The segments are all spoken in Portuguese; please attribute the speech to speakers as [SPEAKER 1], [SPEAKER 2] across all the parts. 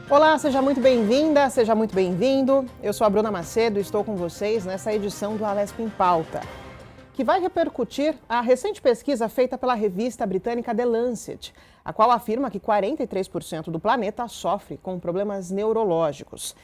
[SPEAKER 1] Olá, seja muito bem-vinda, seja muito bem-vindo. Eu sou a Bruna Macedo e estou com vocês nessa edição do Alesp em Pauta, que vai repercutir a recente pesquisa feita pela revista britânica The Lancet, a qual afirma que 43% do planeta sofre com problemas neurológicos.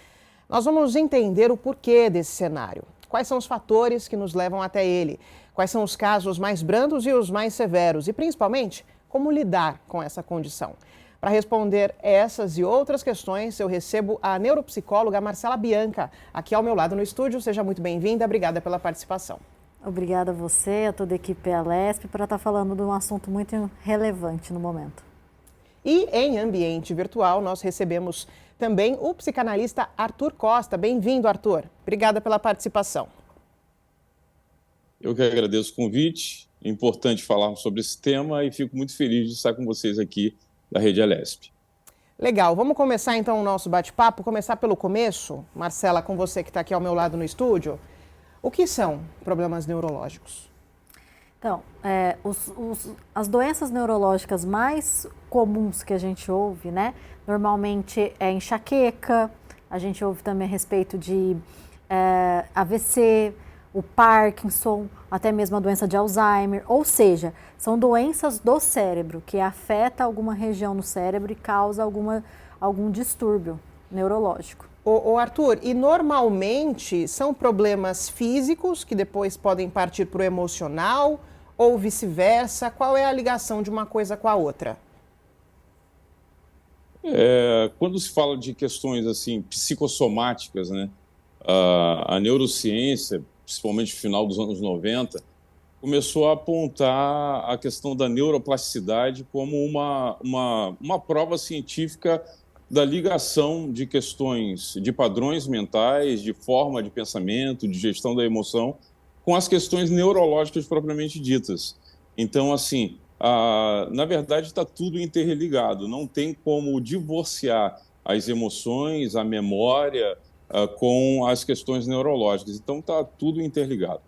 [SPEAKER 1] Nós vamos entender o porquê desse cenário, quais são os fatores que nos levam até ele, quais são os casos mais brandos e os mais severos e, principalmente, como lidar com essa condição. Para responder essas e outras questões, eu recebo a neuropsicóloga Marcela Bianca, aqui ao meu lado no estúdio. Seja muito bem-vinda, obrigada pela participação.
[SPEAKER 2] Obrigada a você, a toda a equipe Alesp, para estar falando de um assunto muito relevante no momento.
[SPEAKER 1] E em ambiente virtual, nós recebemos também o psicanalista Arthur Costa. Bem-vindo, Arthur. Obrigada pela participação.
[SPEAKER 3] Eu que agradeço o convite. É importante falar sobre esse tema e fico muito feliz de estar com vocês aqui da Rede Alesp.
[SPEAKER 1] Legal, vamos começar então o nosso bate-papo, começar pelo começo. Marcela, com você que está aqui ao meu lado no estúdio. O que são problemas neurológicos?
[SPEAKER 2] Então, as doenças neurológicas mais comuns que a gente ouve, né? Normalmente é enxaqueca, a gente ouve também a respeito de AVC, o Parkinson, até mesmo a doença de Alzheimer, ou seja, são doenças do cérebro que afeta alguma região no cérebro e causa algum distúrbio neurológico.
[SPEAKER 1] Ô Arthur, e normalmente são problemas físicos que depois podem partir para o emocional ou vice-versa? Qual é a ligação de uma coisa com a outra?
[SPEAKER 3] Quando se fala de questões assim psicossomáticas, né, a neurociência, principalmente no final dos anos 90, começou a apontar a questão da neuroplasticidade como uma prova científica da ligação de questões de padrões mentais, de forma de pensamento, de gestão da emoção, com as questões neurológicas propriamente ditas. Então, assim, na verdade, está tudo interligado, não tem como divorciar as emoções, a memória, com as questões neurológicas. Então, está tudo interligado.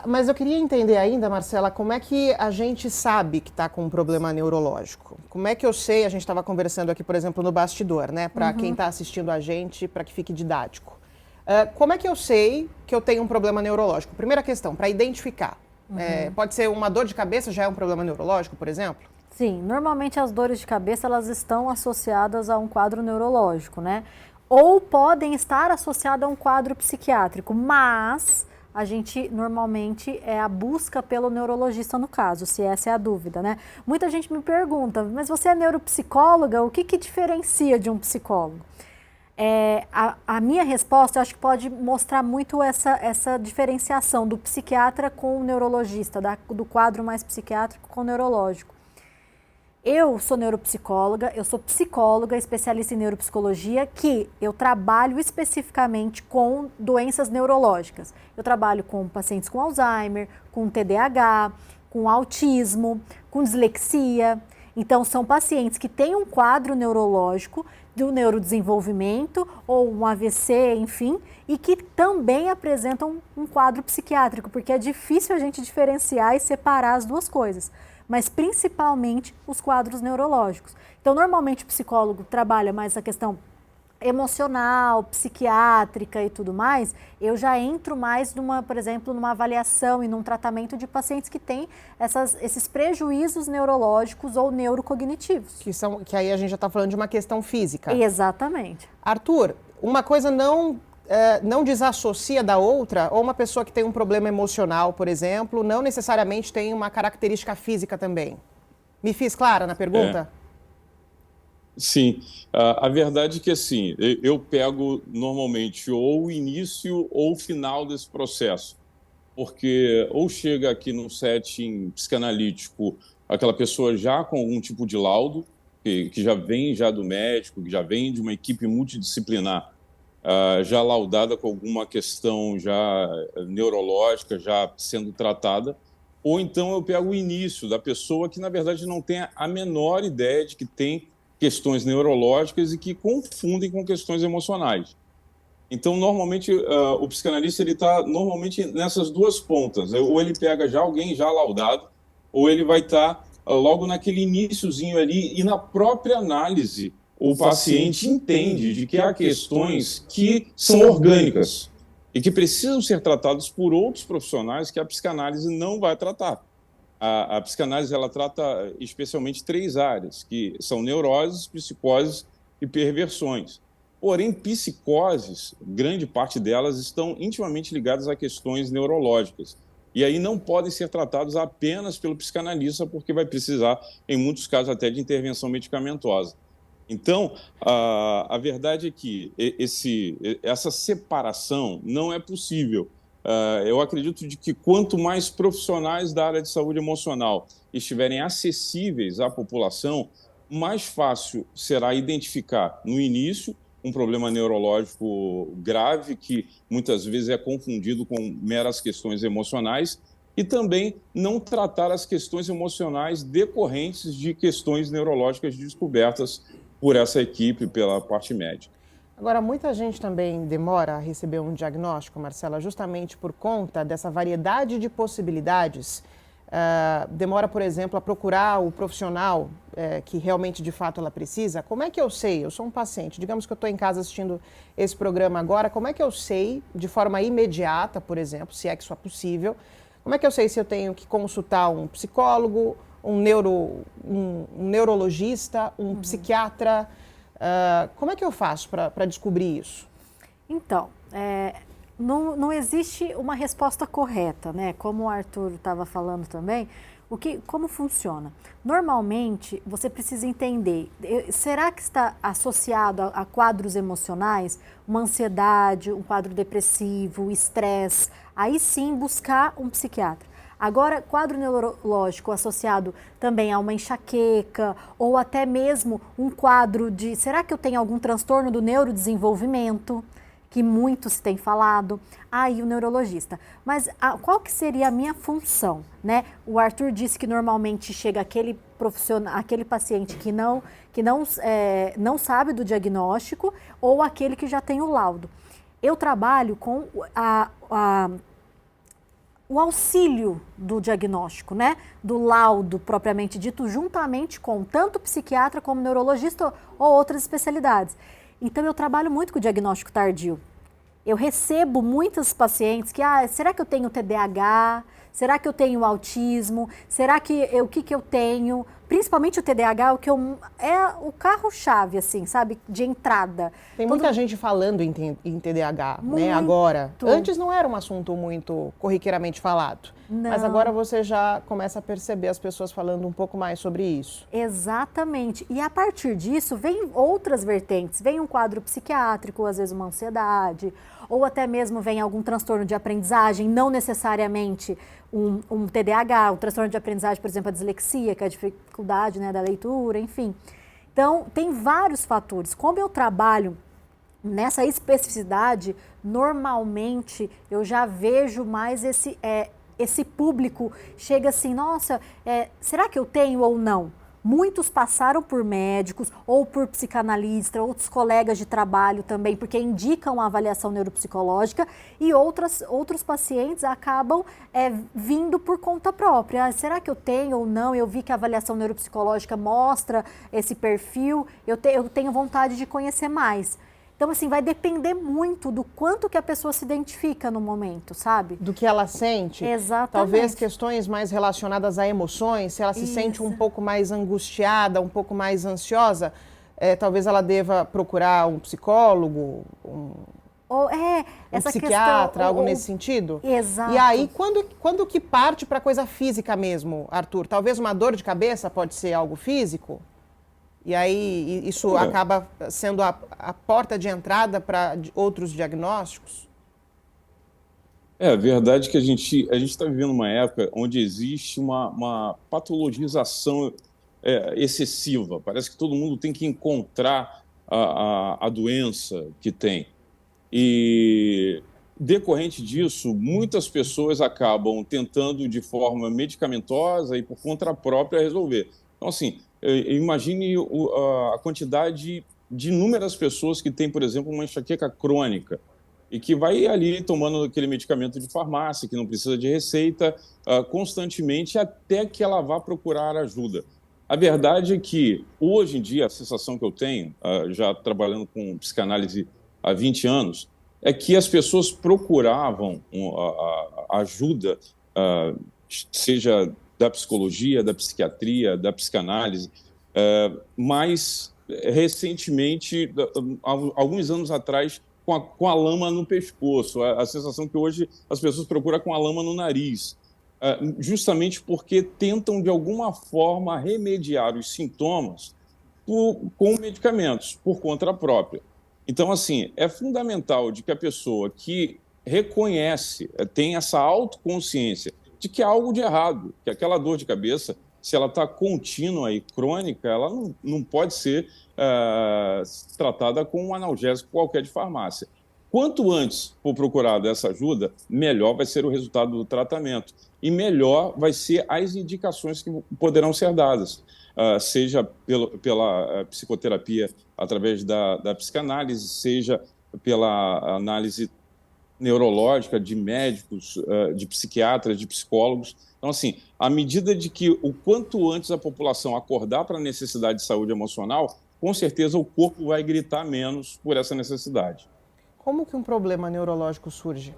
[SPEAKER 1] Mas eu queria entender ainda, Marcela, como é que a gente sabe que está com um problema neurológico? Como é que eu sei, a gente estava conversando aqui, por exemplo, no bastidor, né? Para quem está assistindo a gente, para que fique didático. Como é que eu sei que eu tenho um problema neurológico? Primeira questão, para identificar. Pode ser uma dor de cabeça, já é um problema neurológico, por exemplo?
[SPEAKER 2] Sim, normalmente as dores de cabeça elas estão associadas a um quadro neurológico, né? Ou podem estar associadas a um quadro psiquiátrico, mas a gente normalmente é a busca pelo neurologista no caso, se essa é a dúvida, né? Muita gente me pergunta, mas você é neuropsicóloga? O que diferencia de um psicólogo? A minha resposta, eu acho que pode mostrar muito essa diferenciação do psiquiatra com o neurologista, do quadro mais psiquiátrico com o neurológico. Eu sou neuropsicóloga, eu sou psicóloga, especialista em neuropsicologia, que eu trabalho especificamente com doenças neurológicas. Eu trabalho com pacientes com Alzheimer, com TDAH, com autismo, com dislexia. Então, são pacientes que têm um quadro neurológico do neurodesenvolvimento ou um AVC, enfim, e que também apresentam um quadro psiquiátrico, porque é difícil a gente diferenciar e separar as duas coisas, mas principalmente os quadros neurológicos. Então, normalmente o psicólogo trabalha mais a questão emocional, psiquiátrica e tudo mais. Eu já entro mais por exemplo, numa avaliação e num tratamento de pacientes que têm esses prejuízos neurológicos ou neurocognitivos.
[SPEAKER 1] Que aí a gente já está falando de uma questão física.
[SPEAKER 2] Exatamente.
[SPEAKER 1] Arthur, uma coisa não desassocia da outra, ou uma pessoa que tem um problema emocional, por exemplo, não necessariamente tem uma característica física também. Me fiz clara na pergunta?
[SPEAKER 3] Sim, a verdade é que assim, eu pego normalmente ou o início ou o final desse processo, porque ou chega aqui no setting psicanalítico aquela pessoa já com algum tipo de laudo, que já vem já do médico, que já vem de uma equipe multidisciplinar, já laudada com alguma questão já neurológica, já sendo tratada, ou então eu pego o início da pessoa que, na verdade, não tem a menor ideia de que tem questões neurológicas e que confundem com questões emocionais. Então, normalmente, o psicanalista está normalmente nessas duas pontas. Ou ele pega já alguém já laudado, ou ele vai estar logo naquele iniciozinho ali, e na própria análise, o paciente entende de que há questões que são orgânicas e que precisam ser tratadas por outros profissionais que a psicanálise não vai tratar. A psicanálise ela trata especialmente 3 áreas, que são neuroses, psicoses e perversões. Porém, psicoses, grande parte delas estão intimamente ligadas a questões neurológicas. E aí não podem ser tratados apenas pelo psicanalista, porque vai precisar, em muitos casos, até de intervenção medicamentosa. Então, a verdade é que essa separação não é possível. Eu acredito de que quanto mais profissionais da área de saúde emocional estiverem acessíveis à população, mais fácil será identificar no início um problema neurológico grave, que muitas vezes é confundido com meras questões emocionais, e também não tratar as questões emocionais decorrentes de questões neurológicas descobertas por essa equipe, pela parte médica.
[SPEAKER 1] Agora, muita gente também demora a receber um diagnóstico, Marcela, justamente por conta dessa variedade de possibilidades. Demora, por exemplo, a procurar o profissional que realmente, de fato, ela precisa. Como é que eu sei? Eu sou um paciente, digamos que eu estou em casa assistindo esse programa agora, como é que eu sei, de forma imediata, por exemplo, se é que isso é possível, como é que eu sei se eu tenho que consultar um psicólogo, um neurologista, um psiquiatra? Como é que eu faço para descobrir isso?
[SPEAKER 2] Então, não existe uma resposta correta, né? Como o Arthur estava falando também, como funciona? Normalmente, você precisa entender, será que está associado a quadros emocionais, uma ansiedade, um quadro depressivo, estresse? Aí sim, buscar um psiquiatra. Agora, quadro neurológico associado também a uma enxaqueca ou até mesmo um quadro de, será que eu tenho algum transtorno do neurodesenvolvimento? Que muito se tem falado, aí o neurologista. Mas qual que seria a minha função, né? O Arthur disse que normalmente chega aquele profissional, aquele paciente que não sabe do diagnóstico ou aquele que já tem o laudo. Eu trabalho com o auxílio do diagnóstico, né? Do laudo propriamente dito, juntamente com tanto psiquiatra como neurologista ou outras especialidades. Então, eu trabalho muito com o diagnóstico tardio. Eu recebo muitos pacientes que, será que eu tenho TDAH? Será que eu tenho autismo? Será que o que eu tenho? Principalmente o TDAH, é o carro-chave, assim, sabe? De entrada.
[SPEAKER 1] Tem muita gente falando em TDAH, né? Agora. Antes não era um assunto muito corriqueiramente falado. Não. Mas agora você já começa a perceber as pessoas falando um pouco mais sobre isso.
[SPEAKER 2] Exatamente. E a partir disso, vem outras vertentes. Vem um quadro psiquiátrico, às vezes uma ansiedade, ou até mesmo vem algum transtorno de aprendizagem, não necessariamente um TDAH, um transtorno de aprendizagem, por exemplo, a dislexia, que é a dificuldade, né, da leitura, enfim. Então, tem vários fatores. Como eu trabalho nessa especificidade, normalmente eu já vejo mais esse público chega assim, nossa, será que eu tenho ou não? Muitos passaram por médicos ou por psicanalista, outros colegas de trabalho também, porque indicam a avaliação neuropsicológica e outros pacientes acabam vindo por conta própria. Será que eu tenho ou não? Eu vi que a avaliação neuropsicológica mostra esse perfil, eu tenho vontade de conhecer mais. Então, assim, vai depender muito do quanto que a pessoa se identifica no momento, sabe?
[SPEAKER 1] Do que ela sente.
[SPEAKER 2] Exatamente.
[SPEAKER 1] Talvez questões mais relacionadas a emoções, se ela se sente um pouco mais angustiada, um pouco mais ansiosa, talvez ela deva procurar um psicólogo, um psiquiatra, algo nesse sentido.
[SPEAKER 2] Exato.
[SPEAKER 1] E aí, quando que parte para coisa física mesmo, Arthur? Talvez uma dor de cabeça pode ser algo físico? E aí isso acaba sendo a porta de entrada para outros diagnósticos?
[SPEAKER 3] A verdade é que a gente está vivendo uma época onde existe uma patologização excessiva. Parece que todo mundo tem que encontrar a doença que tem. E, decorrente disso, muitas pessoas acabam tentando, de forma medicamentosa e por conta própria, resolver. Então, assim, imagine a quantidade de inúmeras pessoas que têm, por exemplo, uma enxaqueca crônica e que vai ali tomando aquele medicamento de farmácia, que não precisa de receita, constantemente, até que ela vá procurar ajuda. A verdade é que, hoje em dia, a sensação que eu tenho, já trabalhando com psicanálise há 20 anos, é que as pessoas procuravam a ajuda, seja da psicologia, da psiquiatria, da psicanálise, mas recentemente, alguns anos atrás, com a lama no pescoço. A sensação que hoje as pessoas procuram com a lama no nariz, justamente porque tentam, de alguma forma, remediar os sintomas com medicamentos, por conta própria. Então, assim, é fundamental de que a pessoa que reconhece, tem essa autoconsciência de que há algo de errado, que aquela dor de cabeça, se ela está contínua e crônica, ela não pode ser tratada com um analgésico qualquer de farmácia. Quanto antes for procurada essa ajuda, melhor vai ser o resultado do tratamento e melhor vai ser as indicações que poderão ser dadas, seja pela psicoterapia através da psicanálise, seja pela análise neurológica de médicos, de psiquiatras, de psicólogos. Então, assim, à medida de que o quanto antes a população acordar para a necessidade de saúde emocional, com certeza o corpo vai gritar menos por essa necessidade.
[SPEAKER 1] Como que um problema neurológico surge?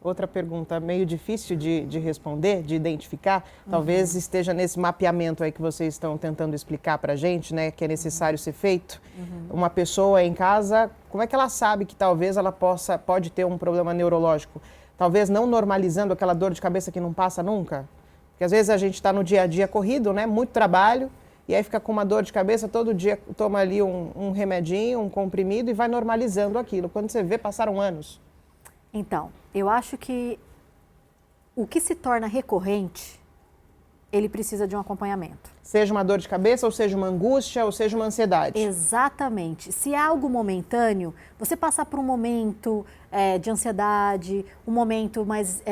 [SPEAKER 1] Outra pergunta meio difícil de responder, de identificar, talvez esteja nesse mapeamento aí que vocês estão tentando explicar para a gente, né, que é necessário ser feito. Uma pessoa em casa, como é que ela sabe que talvez ela pode ter um problema neurológico? Talvez não normalizando aquela dor de cabeça que não passa nunca? Porque às vezes a gente está no dia a dia corrido, né, muito trabalho, e aí fica com uma dor de cabeça, todo dia toma ali um remedinho, um comprimido e vai normalizando aquilo. Quando você vê, passaram anos.
[SPEAKER 2] Então, eu acho que o que se torna recorrente, ele precisa de um acompanhamento.
[SPEAKER 1] Seja uma dor de cabeça, ou seja uma angústia, ou seja uma ansiedade.
[SPEAKER 2] Exatamente. Se é algo momentâneo, você passar por um momento de ansiedade, um momento mais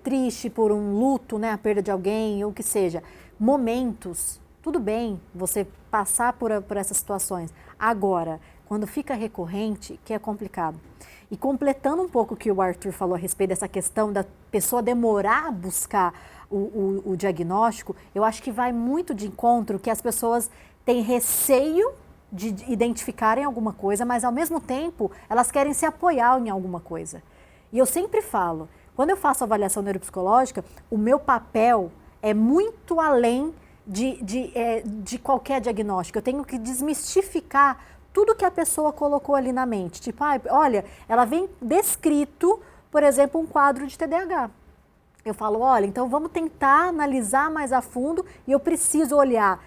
[SPEAKER 2] triste por um luto, né, a perda de alguém, ou o que seja, momentos, tudo bem você passar por essas situações. Agora, quando fica recorrente, que é complicado. E completando um pouco o que o Arthur falou a respeito dessa questão da pessoa demorar a buscar o diagnóstico, eu acho que vai muito de encontro que as pessoas têm receio de identificarem alguma coisa, mas ao mesmo tempo elas querem se apoiar em alguma coisa. E eu sempre falo, quando eu faço avaliação neuropsicológica, o meu papel é muito além de qualquer diagnóstico. Eu tenho que desmistificar tudo que a pessoa colocou ali na mente. Tipo, olha, ela vem descrito, por exemplo, um quadro de TDAH. Eu falo, olha, então vamos tentar analisar mais a fundo e eu preciso olhar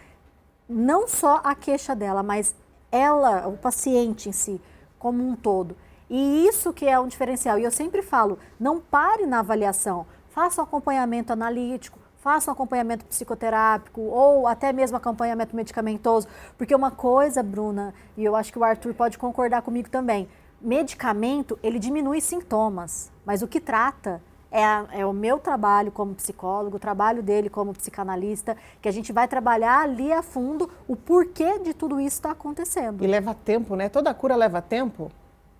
[SPEAKER 2] não só a queixa dela, mas ela, o paciente em si, como um todo. E isso que é um diferencial. E eu sempre falo, não pare na avaliação, faça um acompanhamento analítico, faça um acompanhamento psicoterápico ou até mesmo acompanhamento medicamentoso, porque uma coisa, Bruna, e eu acho que o Arthur pode concordar comigo também, medicamento, ele diminui sintomas, mas o que trata é o meu trabalho como psicólogo, o trabalho dele como psicanalista, que a gente vai trabalhar ali a fundo o porquê de tudo isso está acontecendo.
[SPEAKER 1] E leva tempo, né? Toda cura leva tempo,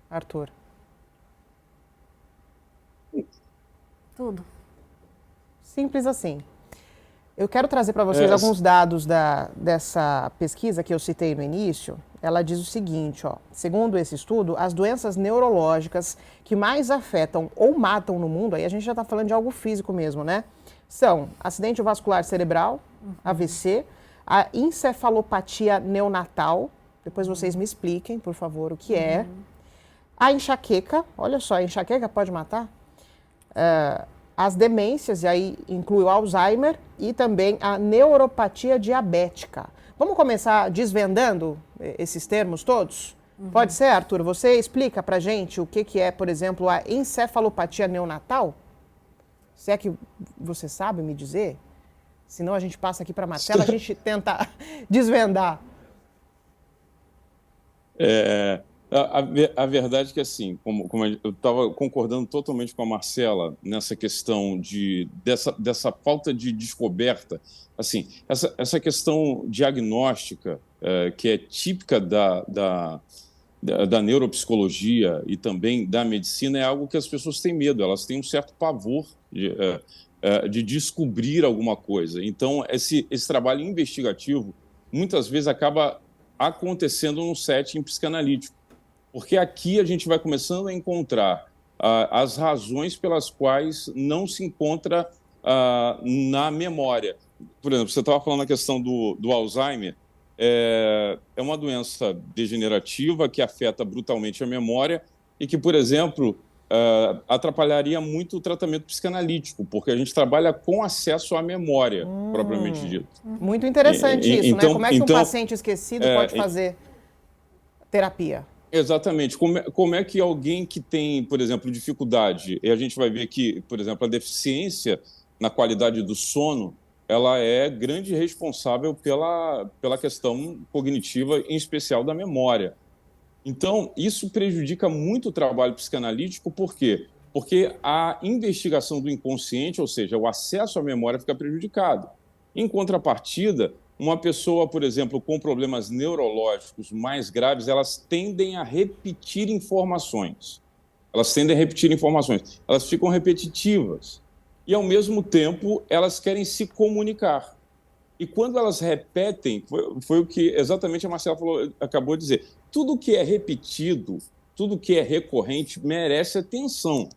[SPEAKER 1] Arthur?
[SPEAKER 2] Tudo.
[SPEAKER 1] Simples assim. Eu quero trazer para vocês alguns dados dessa pesquisa que eu citei no início. Ela diz o seguinte, ó, segundo esse estudo, as doenças neurológicas que mais afetam ou matam no mundo, aí a gente já está falando de algo físico mesmo, né? São acidente vascular cerebral, AVC, a encefalopatia neonatal, depois vocês me expliquem, por favor, o que é. A enxaqueca, olha só, a enxaqueca pode matar. As demências, e aí inclui o Alzheimer e também a neuropatia diabética. Vamos começar desvendando esses termos todos? Pode ser, Arthur? Você explica pra gente o que é, por exemplo, a encefalopatia neonatal? Se é que você sabe me dizer? Senão a gente passa aqui para a Marcela, a gente tenta desvendar.
[SPEAKER 3] A verdade é que, assim, como eu estava concordando totalmente com a Marcela nessa questão dessa falta de descoberta, assim, essa questão diagnóstica que é típica da neuropsicologia e também da medicina é algo que as pessoas têm medo, elas têm um certo pavor de descobrir alguma coisa. Então, esse trabalho investigativo muitas vezes acaba acontecendo num setting psicanalítico, porque aqui a gente vai começando a encontrar as razões pelas quais não se encontra na memória. Por exemplo, você estava falando a questão do Alzheimer, é uma doença degenerativa que afeta brutalmente a memória e que, por exemplo, atrapalharia muito o tratamento psicanalítico, porque a gente trabalha com acesso à memória, propriamente dito.
[SPEAKER 1] Muito interessante isso,
[SPEAKER 3] então,
[SPEAKER 1] né? Como é que um paciente esquecido pode fazer terapia?
[SPEAKER 3] Exatamente. Como é que alguém que tem, por exemplo, dificuldade, e a gente vai ver que, por exemplo, a deficiência na qualidade do sono, ela é grande responsável pela questão cognitiva, em especial da memória. Então, isso prejudica muito o trabalho psicanalítico, por quê? Porque a investigação do inconsciente, ou seja, o acesso à memória, fica prejudicado. Em contrapartida, uma pessoa, por exemplo, com problemas neurológicos mais graves, elas tendem a repetir informações. Elas ficam repetitivas. E, ao mesmo tempo, elas querem se comunicar. E quando elas repetem, foi o que exatamente a Marcela acabou de dizer, tudo que é repetido, tudo que é recorrente, merece atenção.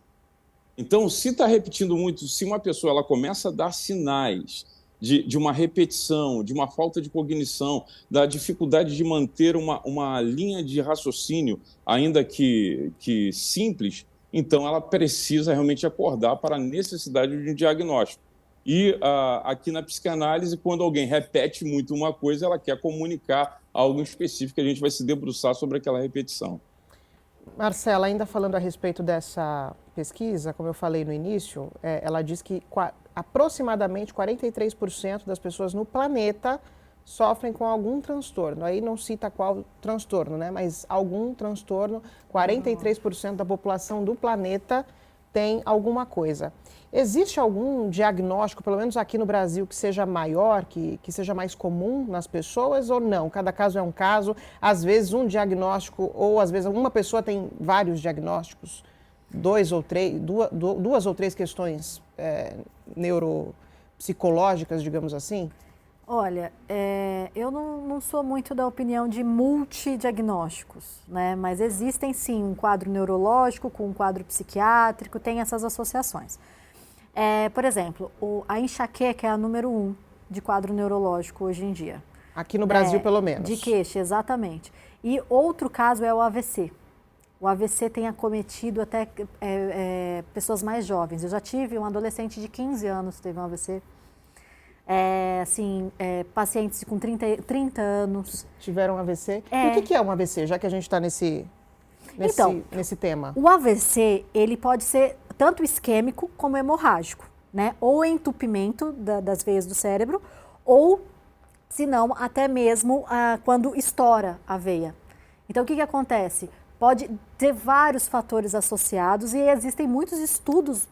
[SPEAKER 3] Então, se está repetindo muito, se uma pessoa ela começa a dar sinais de uma repetição, de uma falta de cognição, da dificuldade de manter uma linha de raciocínio, ainda que simples, então ela precisa realmente acordar para a necessidade de um diagnóstico. E aqui na psicanálise, quando alguém repete muito uma coisa, ela quer comunicar algo específico, a gente vai se debruçar sobre aquela repetição.
[SPEAKER 1] Marcela, ainda falando a respeito dessa pesquisa, como eu falei no início, ela diz que aproximadamente 43% das pessoas no planeta sofrem com algum transtorno. Aí não cita qual transtorno, né? Mas algum transtorno, 43% da população do planeta tem alguma coisa. Existe algum diagnóstico, pelo menos aqui no Brasil, que seja maior, que seja mais comum nas pessoas ou não? Cada caso é um caso, às vezes um diagnóstico, ou às vezes uma pessoa tem vários diagnósticos, duas ou três questões neuropsicológicas, digamos assim?
[SPEAKER 2] Olha, eu não sou muito da opinião de multidiagnósticos, né? Mas existem sim um quadro neurológico com um quadro psiquiátrico, tem essas associações. Por exemplo, a enxaqueca é a número 1 de quadro neurológico hoje em dia.
[SPEAKER 1] Aqui no Brasil, pelo menos.
[SPEAKER 2] De queixa, exatamente. E outro caso é o AVC. O AVC tem acometido até pessoas mais jovens. Eu já tive um adolescente de 15 anos que teve um AVC. Pacientes com 30 anos.
[SPEAKER 1] Tiveram AVC? E o que é um AVC, já que a gente está nesse tema?
[SPEAKER 2] O AVC, ele pode ser tanto isquêmico como hemorrágico, né? Ou entupimento das veias do cérebro, ou, se não, até mesmo quando estoura a veia. Então, o que acontece? Pode ter vários fatores associados e existem muitos estudos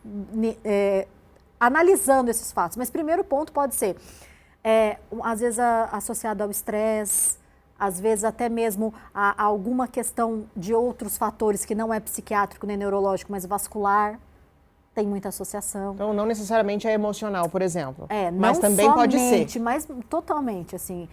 [SPEAKER 2] analisando esses fatos. Mas primeiro ponto pode ser, às vezes associado ao estresse, às vezes até mesmo a alguma questão de outros fatores que não é psiquiátrico nem neurológico, mas vascular. Tem muita associação.
[SPEAKER 1] Então, não necessariamente é emocional, por exemplo.
[SPEAKER 2] Mas
[SPEAKER 1] também pode ser.
[SPEAKER 2] Mas totalmente, assim.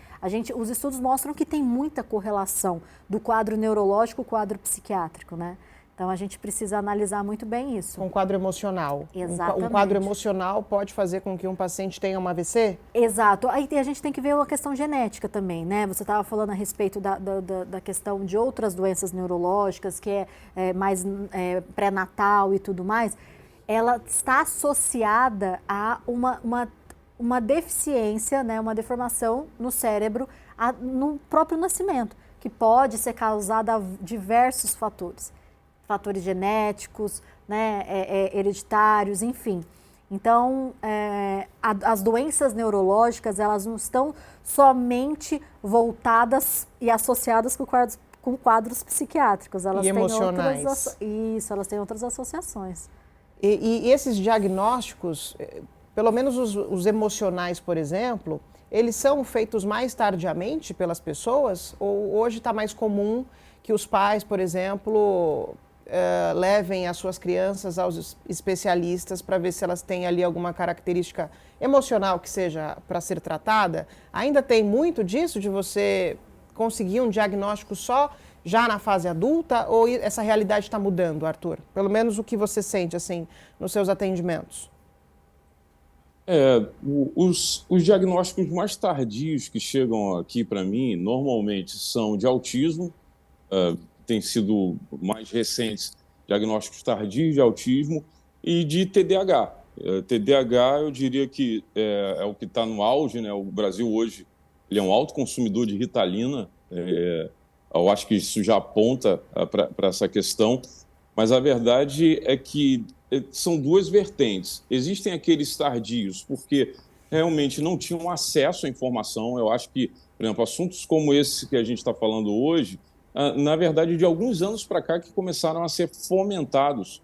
[SPEAKER 2] Os estudos mostram que tem muita correlação do quadro neurológico com o quadro psiquiátrico, né? Então, a gente precisa analisar muito bem isso.
[SPEAKER 1] Com o quadro emocional.
[SPEAKER 2] Exatamente.
[SPEAKER 1] Um quadro emocional pode fazer com que um paciente tenha um AVC?
[SPEAKER 2] Exato. Aí a gente tem que ver a questão genética também, né? Você estava falando a respeito da questão de outras doenças neurológicas, que é mais pré-natal e tudo mais. Ela está associada a uma deficiência, né, uma deformação no cérebro no próprio nascimento, que pode ser causada a diversos fatores. Fatores genéticos, né, hereditários, enfim. Então, as doenças neurológicas, elas não estão somente voltadas e associadas com quadros psiquiátricos. Elas
[SPEAKER 1] e emocionais.
[SPEAKER 2] Elas têm outras associações.
[SPEAKER 1] E esses diagnósticos, pelo menos os emocionais, por exemplo, eles são feitos mais tardiamente pelas pessoas? Ou hoje está mais comum que os pais, por exemplo, levem as suas crianças aos especialistas para ver se elas têm ali alguma característica emocional que seja para ser tratada? Ainda tem muito disso, de você conseguir um diagnóstico só já na fase adulta, ou essa realidade está mudando, Arthur? Pelo menos o que você sente, assim, nos seus atendimentos.
[SPEAKER 3] Os diagnósticos mais tardios que chegam aqui para mim, normalmente são de autismo, tem sido mais recentes diagnósticos tardios de autismo e de TDAH. TDAH, eu diria que é o que está no auge, né? O Brasil hoje ele é um alto consumidor de Ritalina, eu acho que isso já aponta para essa questão, mas a verdade é que são duas vertentes. Existem aqueles tardios, porque realmente não tinham acesso à informação. Eu acho que, por exemplo, assuntos como esse que a gente está falando hoje, na verdade, de alguns anos para cá que começaram a ser fomentados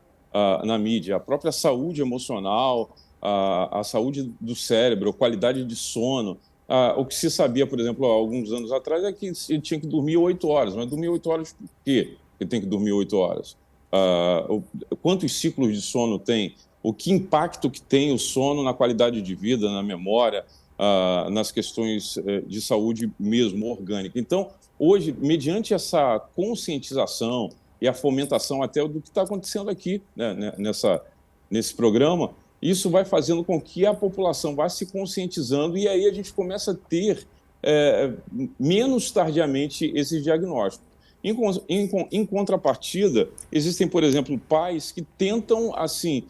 [SPEAKER 3] na mídia. A própria saúde emocional, a saúde do cérebro, a qualidade de sono. O que se sabia, por exemplo, há alguns anos atrás é que ele tinha que dormir 8 horas. Mas dormir 8 horas por quê? Ele tem que dormir 8 horas. Quantos ciclos de sono tem? O que impacto que tem o sono na qualidade de vida, na memória, nas questões de saúde mesmo, orgânica. Então, hoje, mediante essa conscientização e a fomentação até do que está acontecendo aqui, né, nesse programa, isso vai fazendo com que a população vá se conscientizando e aí a gente começa a ter menos tardiamente esses diagnósticos. Em contrapartida, existem, por exemplo, pais que tentam, assim,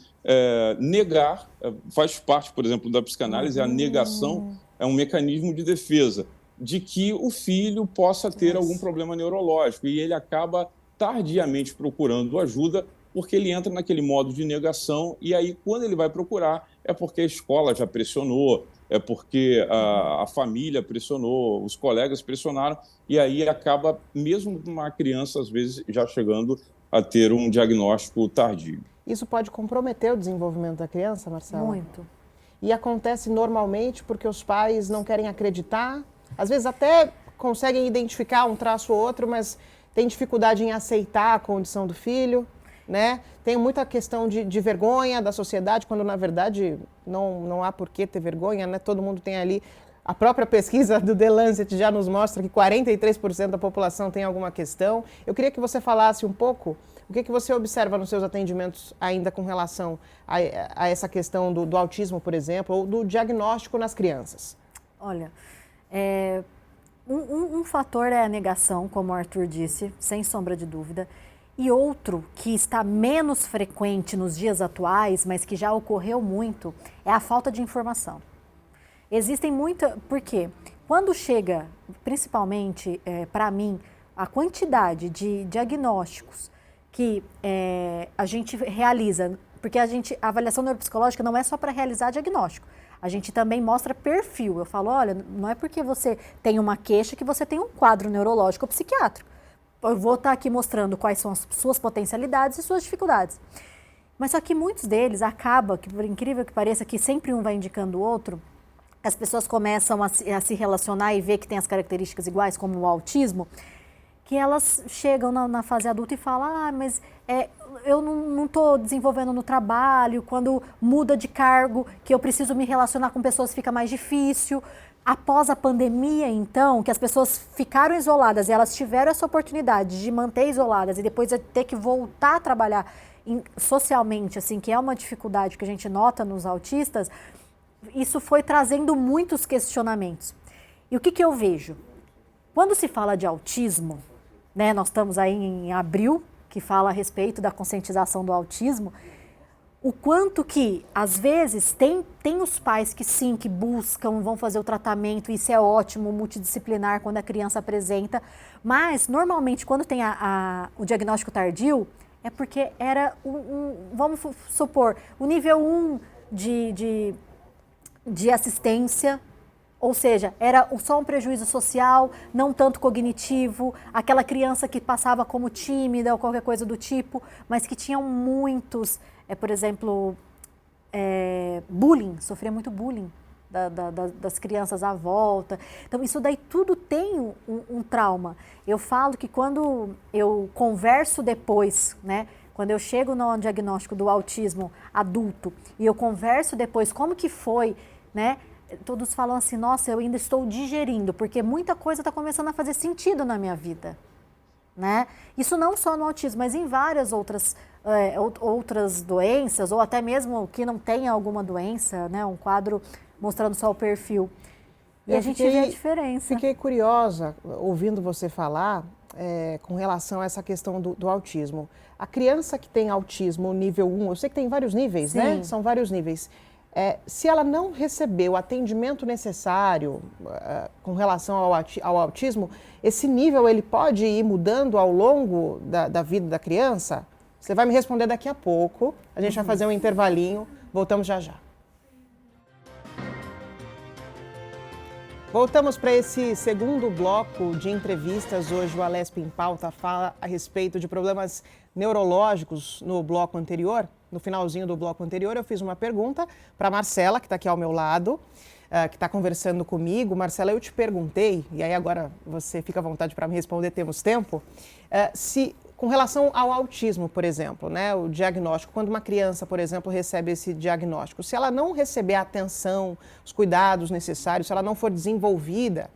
[SPEAKER 3] negar, faz parte, por exemplo, da psicanálise, a negação é um mecanismo de defesa, de que o filho possa ter algum problema neurológico, e ele acaba tardiamente procurando ajuda, porque ele entra naquele modo de negação, e aí, quando ele vai procurar, é porque a escola já pressionou, é porque a família pressionou, os colegas pressionaram, e aí acaba, mesmo uma criança, às vezes, já chegando a ter um diagnóstico tardio.
[SPEAKER 1] Isso pode comprometer o desenvolvimento da criança, Marcela?
[SPEAKER 2] Muito.
[SPEAKER 1] E acontece normalmente porque os pais não querem acreditar, às vezes até conseguem identificar um traço ou outro, mas tem dificuldade em aceitar a condição do filho, né? Tem muita questão de vergonha da sociedade, quando na verdade não há por que ter vergonha, né? Todo mundo tem ali. A própria pesquisa do The Lancet já nos mostra que 43% da população tem alguma questão. Eu queria que você falasse um pouco o que você observa nos seus atendimentos ainda com relação a essa questão do autismo, por exemplo, ou do diagnóstico nas crianças.
[SPEAKER 2] Olha, um fator é a negação, como o Arthur disse, sem sombra de dúvida. E outro que está menos frequente nos dias atuais, mas que já ocorreu muito, é a falta de informação. Existem muita... Por quê? Quando chega, principalmente para mim, a quantidade de diagnósticos que a gente realiza, porque a avaliação neuropsicológica não é só para realizar diagnóstico, a gente também mostra perfil. Eu falo, olha, não é porque você tem uma queixa que você tem um quadro neurológico ou psiquiátrico. Eu vou estar aqui mostrando quais são as suas potencialidades e suas dificuldades. Mas só que muitos deles acabam, que por incrível que pareça, que sempre um vai indicando o outro, as pessoas começam a se relacionar e ver que tem as características iguais, como o autismo, que elas chegam na fase adulta e falam, mas eu não estou desenvolvendo no trabalho, quando muda de cargo, que eu preciso me relacionar com pessoas, fica mais difícil. Após a pandemia, então, que as pessoas ficaram isoladas e elas tiveram essa oportunidade de manter isoladas e depois ter que voltar a trabalhar socialmente, assim, que é uma dificuldade que a gente nota nos autistas, isso foi trazendo muitos questionamentos. E o que eu vejo? Quando se fala de autismo, né, nós estamos aí em abril, que fala a respeito da conscientização do autismo, o quanto que, às vezes, tem os pais que sim, que buscam, vão fazer o tratamento, isso é ótimo, multidisciplinar, quando a criança apresenta, mas, normalmente, quando tem o diagnóstico tardio, é porque era, vamos supor, o nível 1 de assistência, ou seja, era só um prejuízo social, não tanto cognitivo, aquela criança que passava como tímida ou qualquer coisa do tipo, mas que tinham muitos... por exemplo, bullying, sofria muito bullying. das crianças à volta. Então, isso daí tudo tem um trauma. Eu falo que quando eu converso depois, né? Quando eu chego no diagnóstico do autismo adulto e eu converso depois como que foi, né? Todos falam assim, nossa, eu ainda estou digerindo, porque muita coisa está começando a fazer sentido na minha vida, né? Isso não só no autismo, mas em várias outras doenças, ou até mesmo que não tenha alguma doença, né? Um quadro mostrando só o perfil. E a gente vê a diferença.
[SPEAKER 1] Fiquei curiosa, ouvindo você falar, com relação a essa questão do autismo. A criança que tem autismo nível 1, eu sei que tem vários níveis,
[SPEAKER 2] Sim.
[SPEAKER 1] né? São vários níveis. Se ela não receber o atendimento necessário com relação ao autismo, esse nível ele pode ir mudando ao longo da vida da criança? Você vai me responder daqui a pouco. A gente vai fazer um intervalinho. Voltamos já já. Voltamos para esse segundo bloco de entrevistas. Hoje o Alesp em Pauta fala a respeito de problemas neurológicos no bloco anterior. No finalzinho do bloco anterior eu fiz uma pergunta para a Marcela, que está aqui ao meu lado, que está conversando comigo. Marcela, eu te perguntei, e aí agora você fica à vontade para me responder, temos tempo, se com relação ao autismo, por exemplo, né, o diagnóstico, quando uma criança, por exemplo, recebe esse diagnóstico, se ela não receber a atenção, os cuidados necessários, se ela não for desenvolvida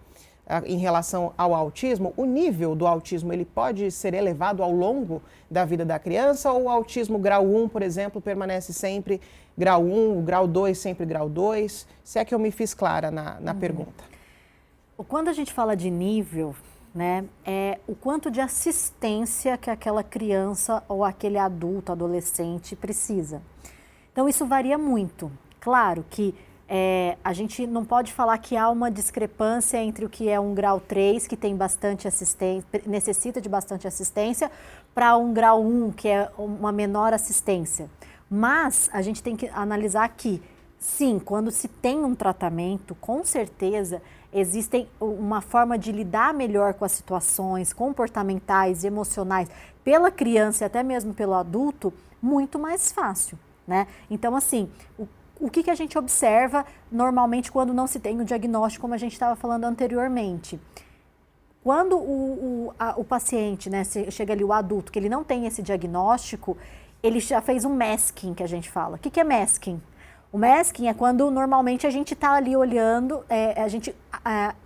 [SPEAKER 1] em relação ao autismo, o nível do autismo ele pode ser elevado ao longo da vida da criança, ou o autismo grau 1, por exemplo, permanece sempre grau 1, o grau 2 sempre grau 2? Se é que eu me fiz clara na pergunta.
[SPEAKER 2] Quando a gente fala de nível, né, é o quanto de assistência que aquela criança ou aquele adulto, adolescente precisa. Então isso varia muito. Claro que a gente não pode falar que há uma discrepância entre o que é um grau 3, que tem bastante assistência, necessita de bastante assistência, para um grau 1, que é uma menor assistência. Mas a gente tem que analisar que, sim, quando se tem um tratamento, com certeza existem uma forma de lidar melhor com as situações comportamentais e emocionais pela criança e até mesmo pelo adulto, muito mais fácil, né? Então, assim, o que a gente observa normalmente quando não se tem o diagnóstico, como a gente estava falando anteriormente? Quando o paciente, né, chega ali, o adulto, que ele não tem esse diagnóstico, ele já fez um masking, que a gente fala. O que é masking? O masking é quando normalmente a gente está ali olhando, a gente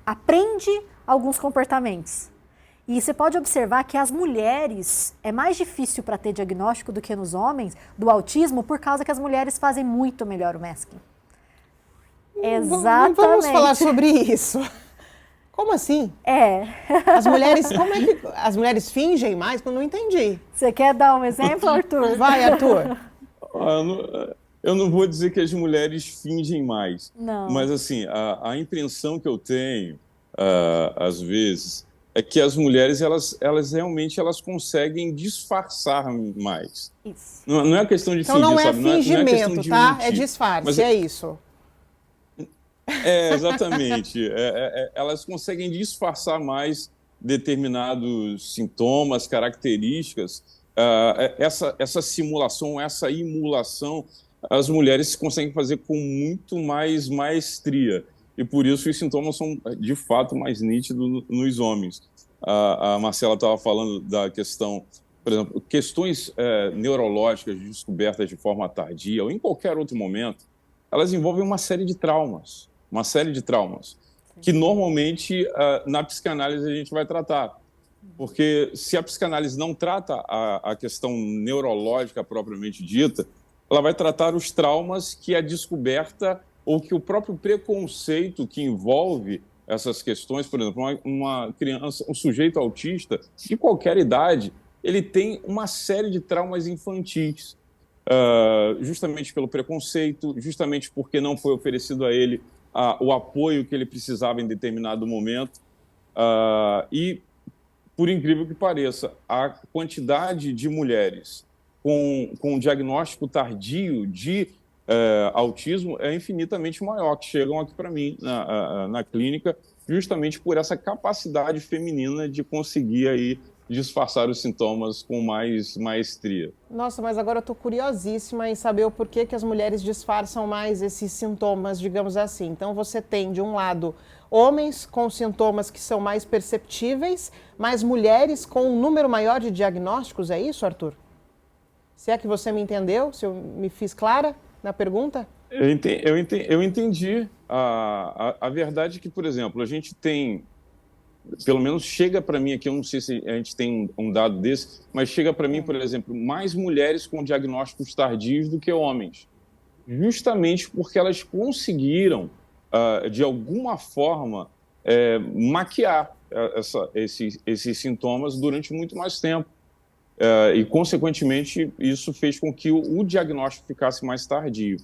[SPEAKER 2] aprende alguns comportamentos. E você pode observar que as mulheres, é mais difícil para ter diagnóstico do que nos homens, do autismo, por causa que as mulheres fazem muito melhor o masking. Exatamente.
[SPEAKER 1] Vamos falar sobre isso. Como assim? As mulheres fingem mais? Eu não entendi.
[SPEAKER 2] Você quer dar um exemplo, Arthur?
[SPEAKER 1] Vai, Arthur.
[SPEAKER 3] Eu não vou dizer que as mulheres fingem mais.
[SPEAKER 2] Não.
[SPEAKER 3] Mas, assim, a impressão que eu tenho, às vezes, é que as mulheres, elas realmente conseguem disfarçar mais.
[SPEAKER 2] Isso.
[SPEAKER 3] Não é questão de
[SPEAKER 1] então
[SPEAKER 3] fingir,
[SPEAKER 1] não é
[SPEAKER 3] sabe?
[SPEAKER 1] fingimento,
[SPEAKER 3] não é
[SPEAKER 1] tá?
[SPEAKER 3] mentir.
[SPEAKER 1] É disfarce,
[SPEAKER 3] Mas
[SPEAKER 1] é isso.
[SPEAKER 3] Exatamente. Elas conseguem disfarçar mais determinados sintomas, características. Essa simulação, essa imulação, as mulheres conseguem fazer com muito mais maestria. E por isso os sintomas são, de fato, mais nítidos nos homens. A Marcela estava falando da questão, por exemplo, questões neurológicas descobertas de forma tardia ou em qualquer outro momento, elas envolvem uma série de traumas. Que normalmente na psicanálise a gente vai tratar. Porque se a psicanálise não trata a questão neurológica propriamente dita, ela vai tratar os traumas que a descoberta ou que o próprio preconceito que envolve essas questões, por exemplo, uma criança, um sujeito autista de qualquer idade, ele tem uma série de traumas infantis, justamente pelo preconceito, justamente porque não foi oferecido a ele o apoio que ele precisava em determinado momento. E, por incrível que pareça, a quantidade de mulheres com diagnóstico tardio de autismo é infinitamente maior, que chegam aqui para mim na clínica, justamente por essa capacidade feminina de conseguir aí disfarçar os sintomas com mais maestria.
[SPEAKER 1] Nossa, mas agora eu estou curiosíssima em saber o porquê que as mulheres disfarçam mais esses sintomas, digamos assim. Então, você tem, de um lado, homens com sintomas que são mais perceptíveis, mas mulheres com um número maior de diagnósticos, é isso, Arthur? Se é que você me entendeu, se eu me fiz clara na pergunta?
[SPEAKER 3] Eu entendi. A verdade é que, por exemplo, a gente tem, pelo menos chega para mim aqui, eu não sei se a gente tem um dado desse, mas chega para mim, por exemplo, mais mulheres com diagnósticos tardios do que homens, justamente porque elas conseguiram, de alguma forma, maquiar esses sintomas durante muito mais tempo. E, consequentemente, isso fez com que o diagnóstico ficasse mais tardio.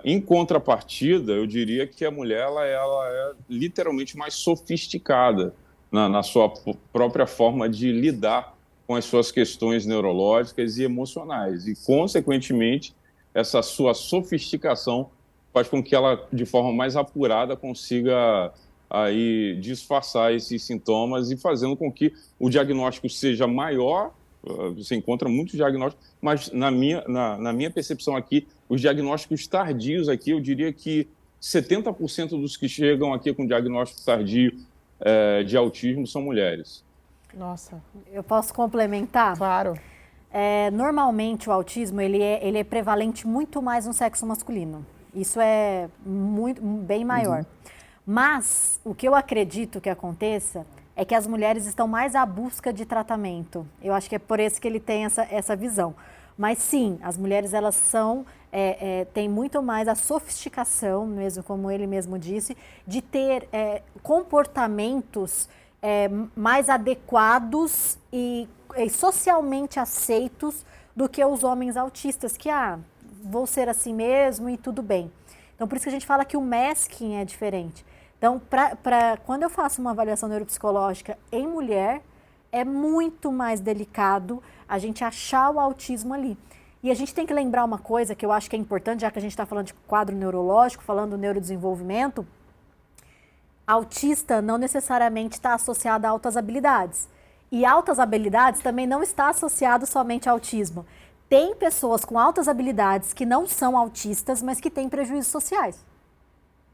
[SPEAKER 3] Em contrapartida, eu diria que a mulher ela é literalmente mais sofisticada na sua própria forma de lidar com as suas questões neurológicas e emocionais. E, consequentemente, essa sua sofisticação faz com que ela, de forma mais apurada, consiga aí disfarçar esses sintomas e fazendo com que o diagnóstico seja maior. Você encontra muitos diagnósticos, mas na minha percepção aqui, os diagnósticos tardios aqui, eu diria que 70% dos que chegam aqui com diagnóstico tardio de autismo são mulheres.
[SPEAKER 1] Nossa.
[SPEAKER 2] Eu posso complementar?
[SPEAKER 1] Claro.
[SPEAKER 2] Normalmente o autismo ele é prevalente muito mais no sexo masculino. Isso é bem maior.
[SPEAKER 1] Uhum.
[SPEAKER 2] Mas o que eu acredito que aconteça é que as mulheres estão mais à busca de tratamento. Eu acho que é por isso que ele tem essa visão. Mas sim, as mulheres elas têm muito mais a sofisticação, mesmo como ele mesmo disse, de ter comportamentos mais adequados e socialmente aceitos do que os homens autistas, que vou ser assim mesmo e tudo bem. Então, por isso que a gente fala que o masking é diferente. Então, quando eu faço uma avaliação neuropsicológica em mulher, é muito mais delicado a gente achar o autismo ali. E a gente tem que lembrar uma coisa que eu acho que é importante, já que a gente está falando de quadro neurológico, falando do neurodesenvolvimento, autista não necessariamente está associado a altas habilidades. E altas habilidades também não está associado somente ao autismo. Tem pessoas com altas habilidades que não são autistas, mas que têm prejuízos sociais.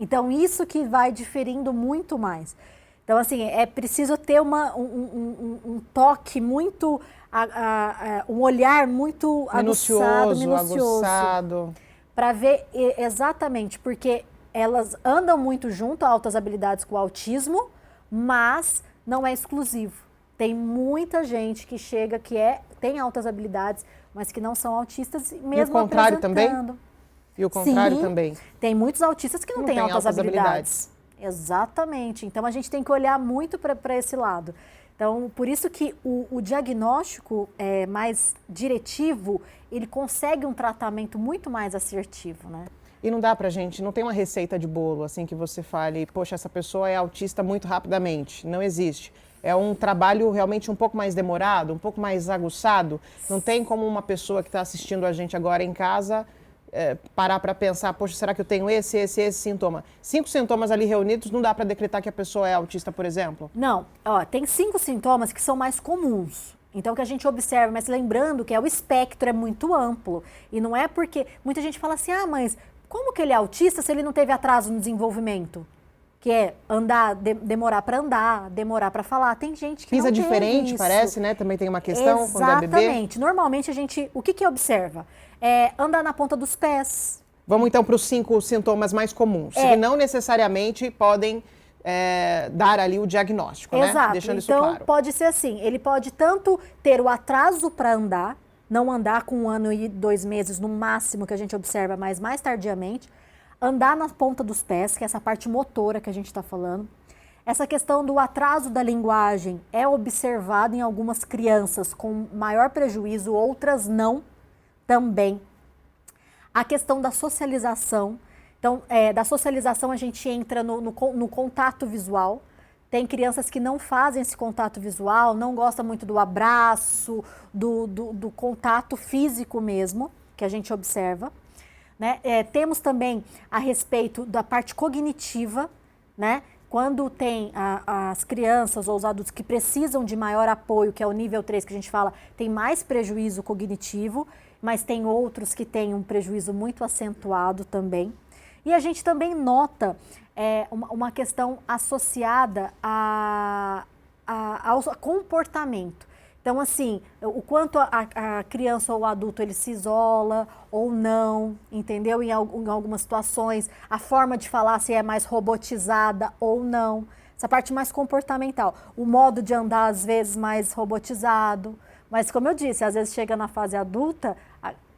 [SPEAKER 2] Então, isso que vai diferindo muito mais. Então, assim, é preciso ter um toque muito, um olhar muito minucioso,
[SPEAKER 1] aguçado.
[SPEAKER 2] Para ver exatamente, porque elas andam muito junto, altas habilidades com o autismo, mas não é exclusivo. Tem muita gente que chega tem altas habilidades, mas que não são autistas, mesmo
[SPEAKER 1] e o contrário
[SPEAKER 2] apresentando.
[SPEAKER 1] Também? E o contrário
[SPEAKER 2] Sim,
[SPEAKER 1] também?
[SPEAKER 2] Tem muitos autistas que não têm altas habilidades. Exatamente. Então, a gente tem que olhar muito para esse lado. Então, por isso que o diagnóstico mais diretivo, ele consegue um tratamento muito mais assertivo, né?
[SPEAKER 1] E não dá pra gente, não tem uma receita de bolo, assim, que você fale, poxa, essa pessoa é autista muito rapidamente. Não existe. É um trabalho realmente um pouco mais demorado, um pouco mais aguçado. Não tem como uma pessoa que está assistindo a gente agora em casa parar para pensar, poxa, será que eu tenho esse sintoma? 5 sintomas ali reunidos, não dá para decretar que a pessoa é autista, por exemplo?
[SPEAKER 2] Não, tem 5 sintomas que são mais comuns. Então, que a gente observa, mas lembrando que o espectro é muito amplo. E não é porque muita gente fala assim, mas como que ele é autista se ele não teve atraso no desenvolvimento? Que é demorar para andar, demorar para falar. Tem gente que
[SPEAKER 1] Pisa
[SPEAKER 2] não
[SPEAKER 1] diferente,
[SPEAKER 2] isso.
[SPEAKER 1] Parece, né? Também tem uma questão quando é bebê.
[SPEAKER 2] Exatamente. Normalmente, o que observa? Andar na ponta dos pés.
[SPEAKER 1] Vamos então para os 5 sintomas mais comuns, que não necessariamente podem dar ali o diagnóstico,
[SPEAKER 2] Exato.
[SPEAKER 1] Né? Deixando isso
[SPEAKER 2] então,
[SPEAKER 1] claro.
[SPEAKER 2] Pode ser assim, ele pode tanto ter o atraso para andar, não andar com 1 ano e 2 meses no máximo, que a gente observa, mas mais tardiamente, andar na ponta dos pés, que é essa parte motora que a gente está falando. Essa questão do atraso da linguagem é observado em algumas crianças com maior prejuízo, outras não também. A questão da socialização. Então, da socialização a gente entra no contato visual. Tem crianças que não fazem esse contato visual, não gostam muito do abraço, do contato físico mesmo, que a gente observa. Né? Temos também a respeito da parte cognitiva, né? quando tem as crianças ou os adultos que precisam de maior apoio, que é o nível 3 que a gente fala, tem mais prejuízo cognitivo, mas tem outros que têm um prejuízo muito acentuado também. E a gente também nota uma questão associada ao comportamento. Então, assim, o quanto a criança ou o adulto ele se isola ou não, entendeu? Em algumas situações, a forma de falar se é mais robotizada ou não. Essa parte mais comportamental. O modo de andar, às vezes, mais robotizado. Mas, como eu disse, às vezes chega na fase adulta,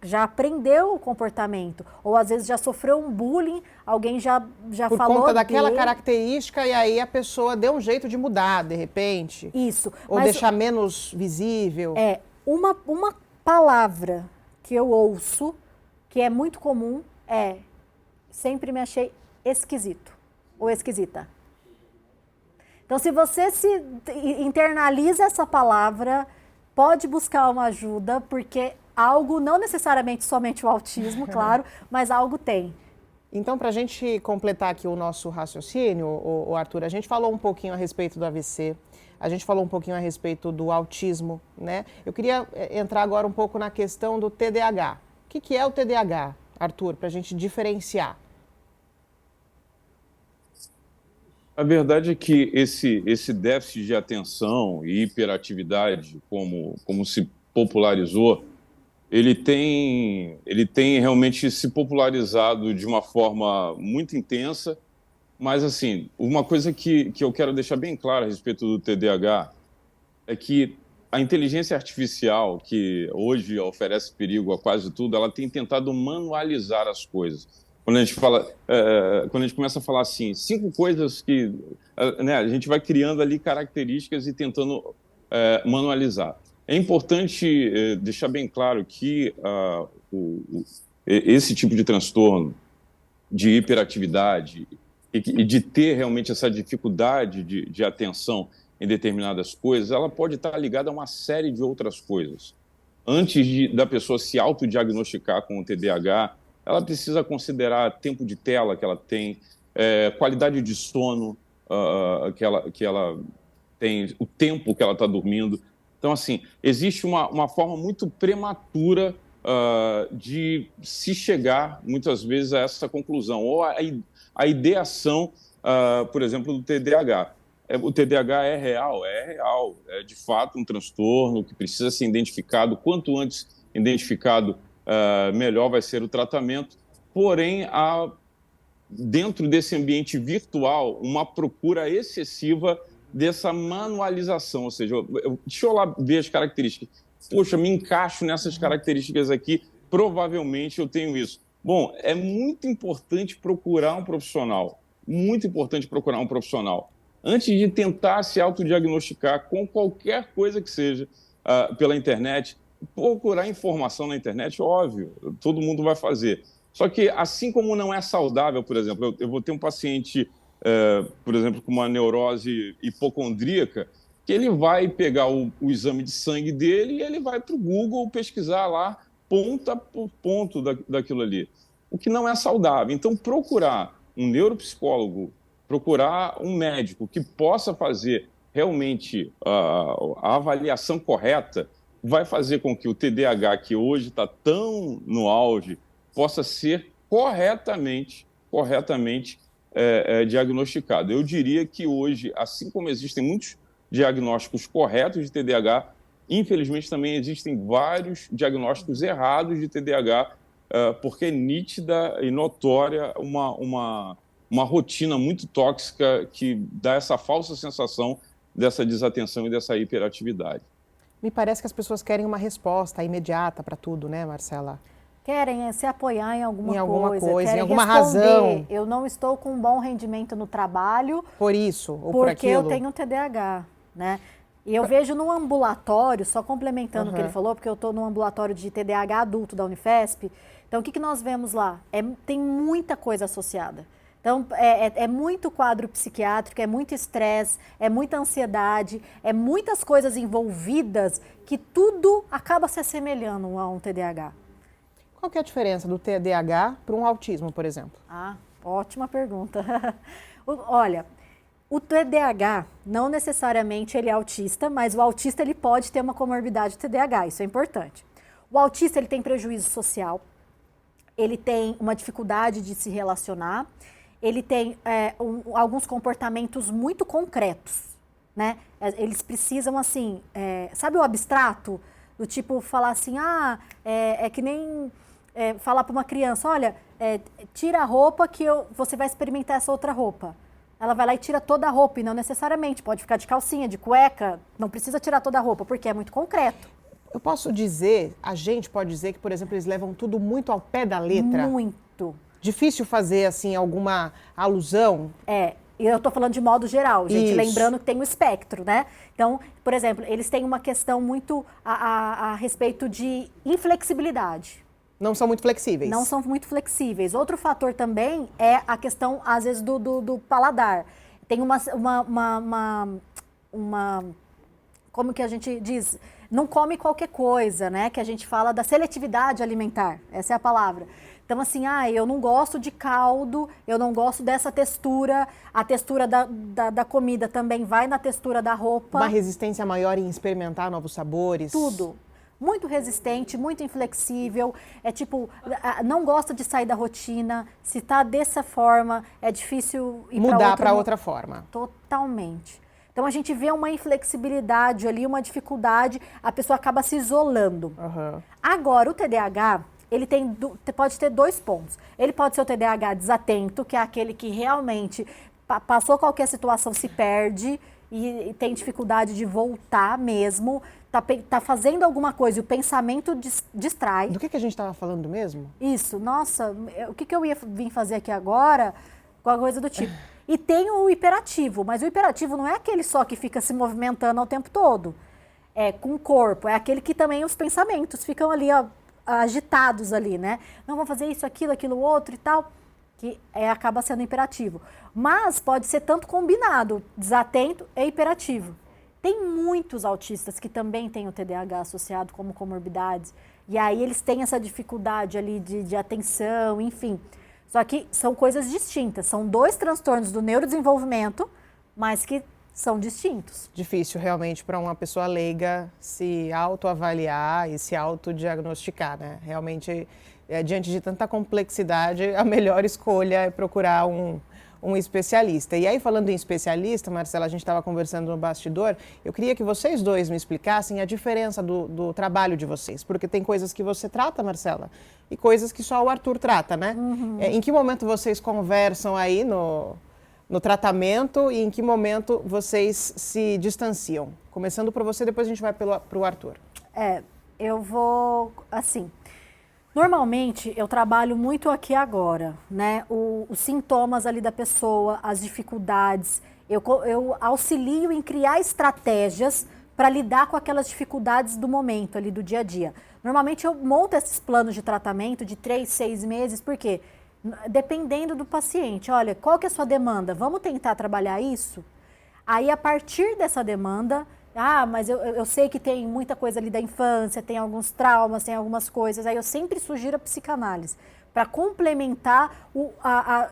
[SPEAKER 2] já aprendeu o comportamento. Ou, às vezes, já sofreu um bullying, alguém já
[SPEAKER 1] Por
[SPEAKER 2] falou
[SPEAKER 1] conta daquela
[SPEAKER 2] dele.
[SPEAKER 1] característica, e aí a pessoa deu um jeito de mudar, de repente.
[SPEAKER 2] Isso.
[SPEAKER 1] Ou
[SPEAKER 2] Mas
[SPEAKER 1] deixar menos visível.
[SPEAKER 2] uma palavra que eu ouço, que é muito comum, sempre me achei esquisito ou esquisita. Então, se você internaliza essa palavra, pode buscar uma ajuda, porque algo, não necessariamente somente o autismo, claro, mas algo tem.
[SPEAKER 1] Então, para a gente completar aqui o nosso raciocínio, o Arthur, a gente falou um pouquinho a respeito do AVC, a gente falou um pouquinho a respeito do autismo, né? Eu queria entrar agora um pouco na questão do TDAH. O que é o TDAH, Arthur, para a gente diferenciar?
[SPEAKER 3] A verdade é que esse déficit de atenção e hiperatividade, como se popularizou, ele tem realmente se popularizado de uma forma muito intensa, mas, assim, uma coisa que eu quero deixar bem clara a respeito do TDAH é que a inteligência artificial, que hoje oferece perigo a quase tudo, ela tem tentado manualizar as coisas. Quando a gente começa a falar assim, 5 coisas que, né, a gente vai criando ali características e tentando manualizar. É importante deixar bem claro que esse tipo de transtorno de hiperatividade e de ter realmente essa dificuldade de atenção em determinadas coisas, ela pode estar ligada a uma série de outras coisas. Antes da pessoa se autodiagnosticar com o TDAH, ela precisa considerar tempo de tela que ela tem, qualidade de sono que ela tem, o tempo que ela está dormindo. Então, assim, existe uma forma muito prematura de se chegar, muitas vezes, a essa conclusão, ou a ideação, por exemplo, do TDAH. O TDAH é real, é de fato um transtorno que precisa ser identificado. Quanto antes identificado, melhor vai ser o tratamento. Porém, há, dentro desse ambiente virtual, uma procura excessiva dessa manualização, ou seja, deixa eu lá ver as características. Poxa, me encaixo nessas características aqui, provavelmente eu tenho isso. Bom, é muito importante procurar um profissional, muito importante procurar um profissional. Antes de tentar se autodiagnosticar com qualquer coisa que seja pela internet, procurar informação na internet, óbvio, todo mundo vai fazer. Só que, assim como não é saudável, por exemplo, eu vou ter um paciente, por exemplo, com uma neurose hipocondríaca, que ele vai pegar o exame de sangue dele e ele vai para o Google pesquisar lá, ponta por ponto daquilo ali, o que não é saudável. Então, procurar um neuropsicólogo, procurar um médico que possa fazer realmente a avaliação correta, vai fazer com que o TDAH, que hoje está tão no auge, possa ser corretamente diagnosticado. Eu diria que hoje, assim como existem muitos diagnósticos corretos de TDAH, infelizmente também existem vários diagnósticos errados de TDAH, porque é nítida e notória uma rotina muito tóxica que dá essa falsa sensação dessa desatenção e dessa hiperatividade.
[SPEAKER 1] Me parece que as pessoas querem uma resposta imediata para tudo, né, Marcela?
[SPEAKER 2] Querem se apoiar em alguma
[SPEAKER 1] coisa,
[SPEAKER 2] querem
[SPEAKER 1] em alguma
[SPEAKER 2] responder,
[SPEAKER 1] razão.
[SPEAKER 2] Eu não estou com um bom rendimento no trabalho.
[SPEAKER 1] Por isso, ou por aquilo.
[SPEAKER 2] Porque eu tenho TDAH, né? E eu vejo no ambulatório, só complementando o que ele falou, porque eu estou no ambulatório de TDAH adulto da Unifesp. Então, o que nós vemos lá? Tem muita coisa associada. Então, é muito quadro psiquiátrico, é muito estresse, é muita ansiedade, é muitas coisas envolvidas que tudo acaba se assemelhando a um TDAH.
[SPEAKER 1] Qual que é a diferença do TDAH para um autismo, por exemplo?
[SPEAKER 2] Ótima pergunta. Olha, O TDAH, não necessariamente ele é autista, mas o autista ele pode ter uma comorbidade TDAH, isso é importante. O autista ele tem prejuízo social, ele tem uma dificuldade de se relacionar, ele tem alguns comportamentos muito concretos, né? Eles precisam, assim, sabe o abstrato? Do tipo, falar assim, é que nem falar para uma criança, olha, tira a roupa que você vai experimentar essa outra roupa. Ela vai lá e tira toda a roupa, e não necessariamente, pode ficar de calcinha, de cueca, não precisa tirar toda a roupa, porque é muito concreto.
[SPEAKER 1] Eu posso dizer, a gente pode dizer que, por exemplo, eles levam tudo muito ao pé da letra?
[SPEAKER 2] Muito.
[SPEAKER 1] Difícil fazer, assim, alguma alusão?
[SPEAKER 2] Eu estou falando de modo geral, gente,
[SPEAKER 1] Isso.
[SPEAKER 2] lembrando que tem o espectro, né? Então, por exemplo, eles têm uma questão muito a respeito de inflexibilidade.
[SPEAKER 1] Não são muito flexíveis?
[SPEAKER 2] Não são muito flexíveis. Outro fator também é a questão, às vezes, do paladar. Tem uma como que a gente diz? Não come qualquer coisa, né? Que a gente fala da seletividade alimentar, essa é a palavra. Então, assim, eu não gosto de caldo, eu não gosto dessa textura, a textura da comida também vai na textura da roupa.
[SPEAKER 1] Uma resistência maior em experimentar novos sabores?
[SPEAKER 2] Tudo. Muito resistente, muito inflexível, não gosta de sair da rotina, se tá dessa forma, é difícil ir
[SPEAKER 1] mudar para outra forma.
[SPEAKER 2] Totalmente. Então, a gente vê uma inflexibilidade ali, uma dificuldade, a pessoa acaba se isolando.
[SPEAKER 1] Uhum.
[SPEAKER 2] Agora, o TDAH, ele pode ter 2 pontos. Ele pode ser o TDAH desatento, que é aquele que realmente passou qualquer situação, se perde e tem dificuldade de voltar mesmo, tá fazendo alguma coisa e o pensamento distrai.
[SPEAKER 1] Do que a gente estava falando mesmo?
[SPEAKER 2] Isso, nossa, o que eu ia vir fazer aqui agora? Qualquer coisa do tipo. E tem o hiperativo, mas o hiperativo não é aquele só que fica se movimentando ao tempo todo. Com o corpo, é aquele que também os pensamentos ficam ali, agitados ali, né? Não, vou fazer isso, aquilo, outro e tal, que acaba sendo hiperativo. Mas pode ser tanto combinado, desatento e hiperativo. Tem muitos autistas que também têm o TDAH associado como comorbidades, e aí eles têm essa dificuldade ali de atenção, enfim. Só que são coisas distintas, são 2 transtornos do neurodesenvolvimento, mas que são distintos.
[SPEAKER 1] Difícil realmente para uma pessoa leiga se autoavaliar e se autodiagnosticar, né? Realmente, diante de tanta complexidade, a melhor escolha é procurar um especialista. E aí, falando em especialista, Marcela, a gente estava conversando no bastidor, eu queria que vocês 2 me explicassem a diferença do trabalho de vocês, porque tem coisas que você trata, Marcela, e coisas que só o Arthur trata, né?
[SPEAKER 2] Uhum.
[SPEAKER 1] Em que momento vocês conversam aí no tratamento e em que momento vocês se distanciam? Começando por você, depois a gente vai para o Arthur.
[SPEAKER 2] Eu vou, assim, normalmente eu trabalho muito aqui agora, né? Os sintomas ali da pessoa, as dificuldades, eu auxilio em criar estratégias para lidar com aquelas dificuldades do momento ali, do dia a dia. Normalmente eu monto esses planos de tratamento de 3, 6 meses, por quê? Dependendo do paciente, olha, qual que é a sua demanda? Vamos tentar trabalhar isso? Aí, a partir dessa demanda, mas eu sei que tem muita coisa ali da infância, tem alguns traumas, tem algumas coisas, aí eu sempre sugiro a psicanálise, para complementar,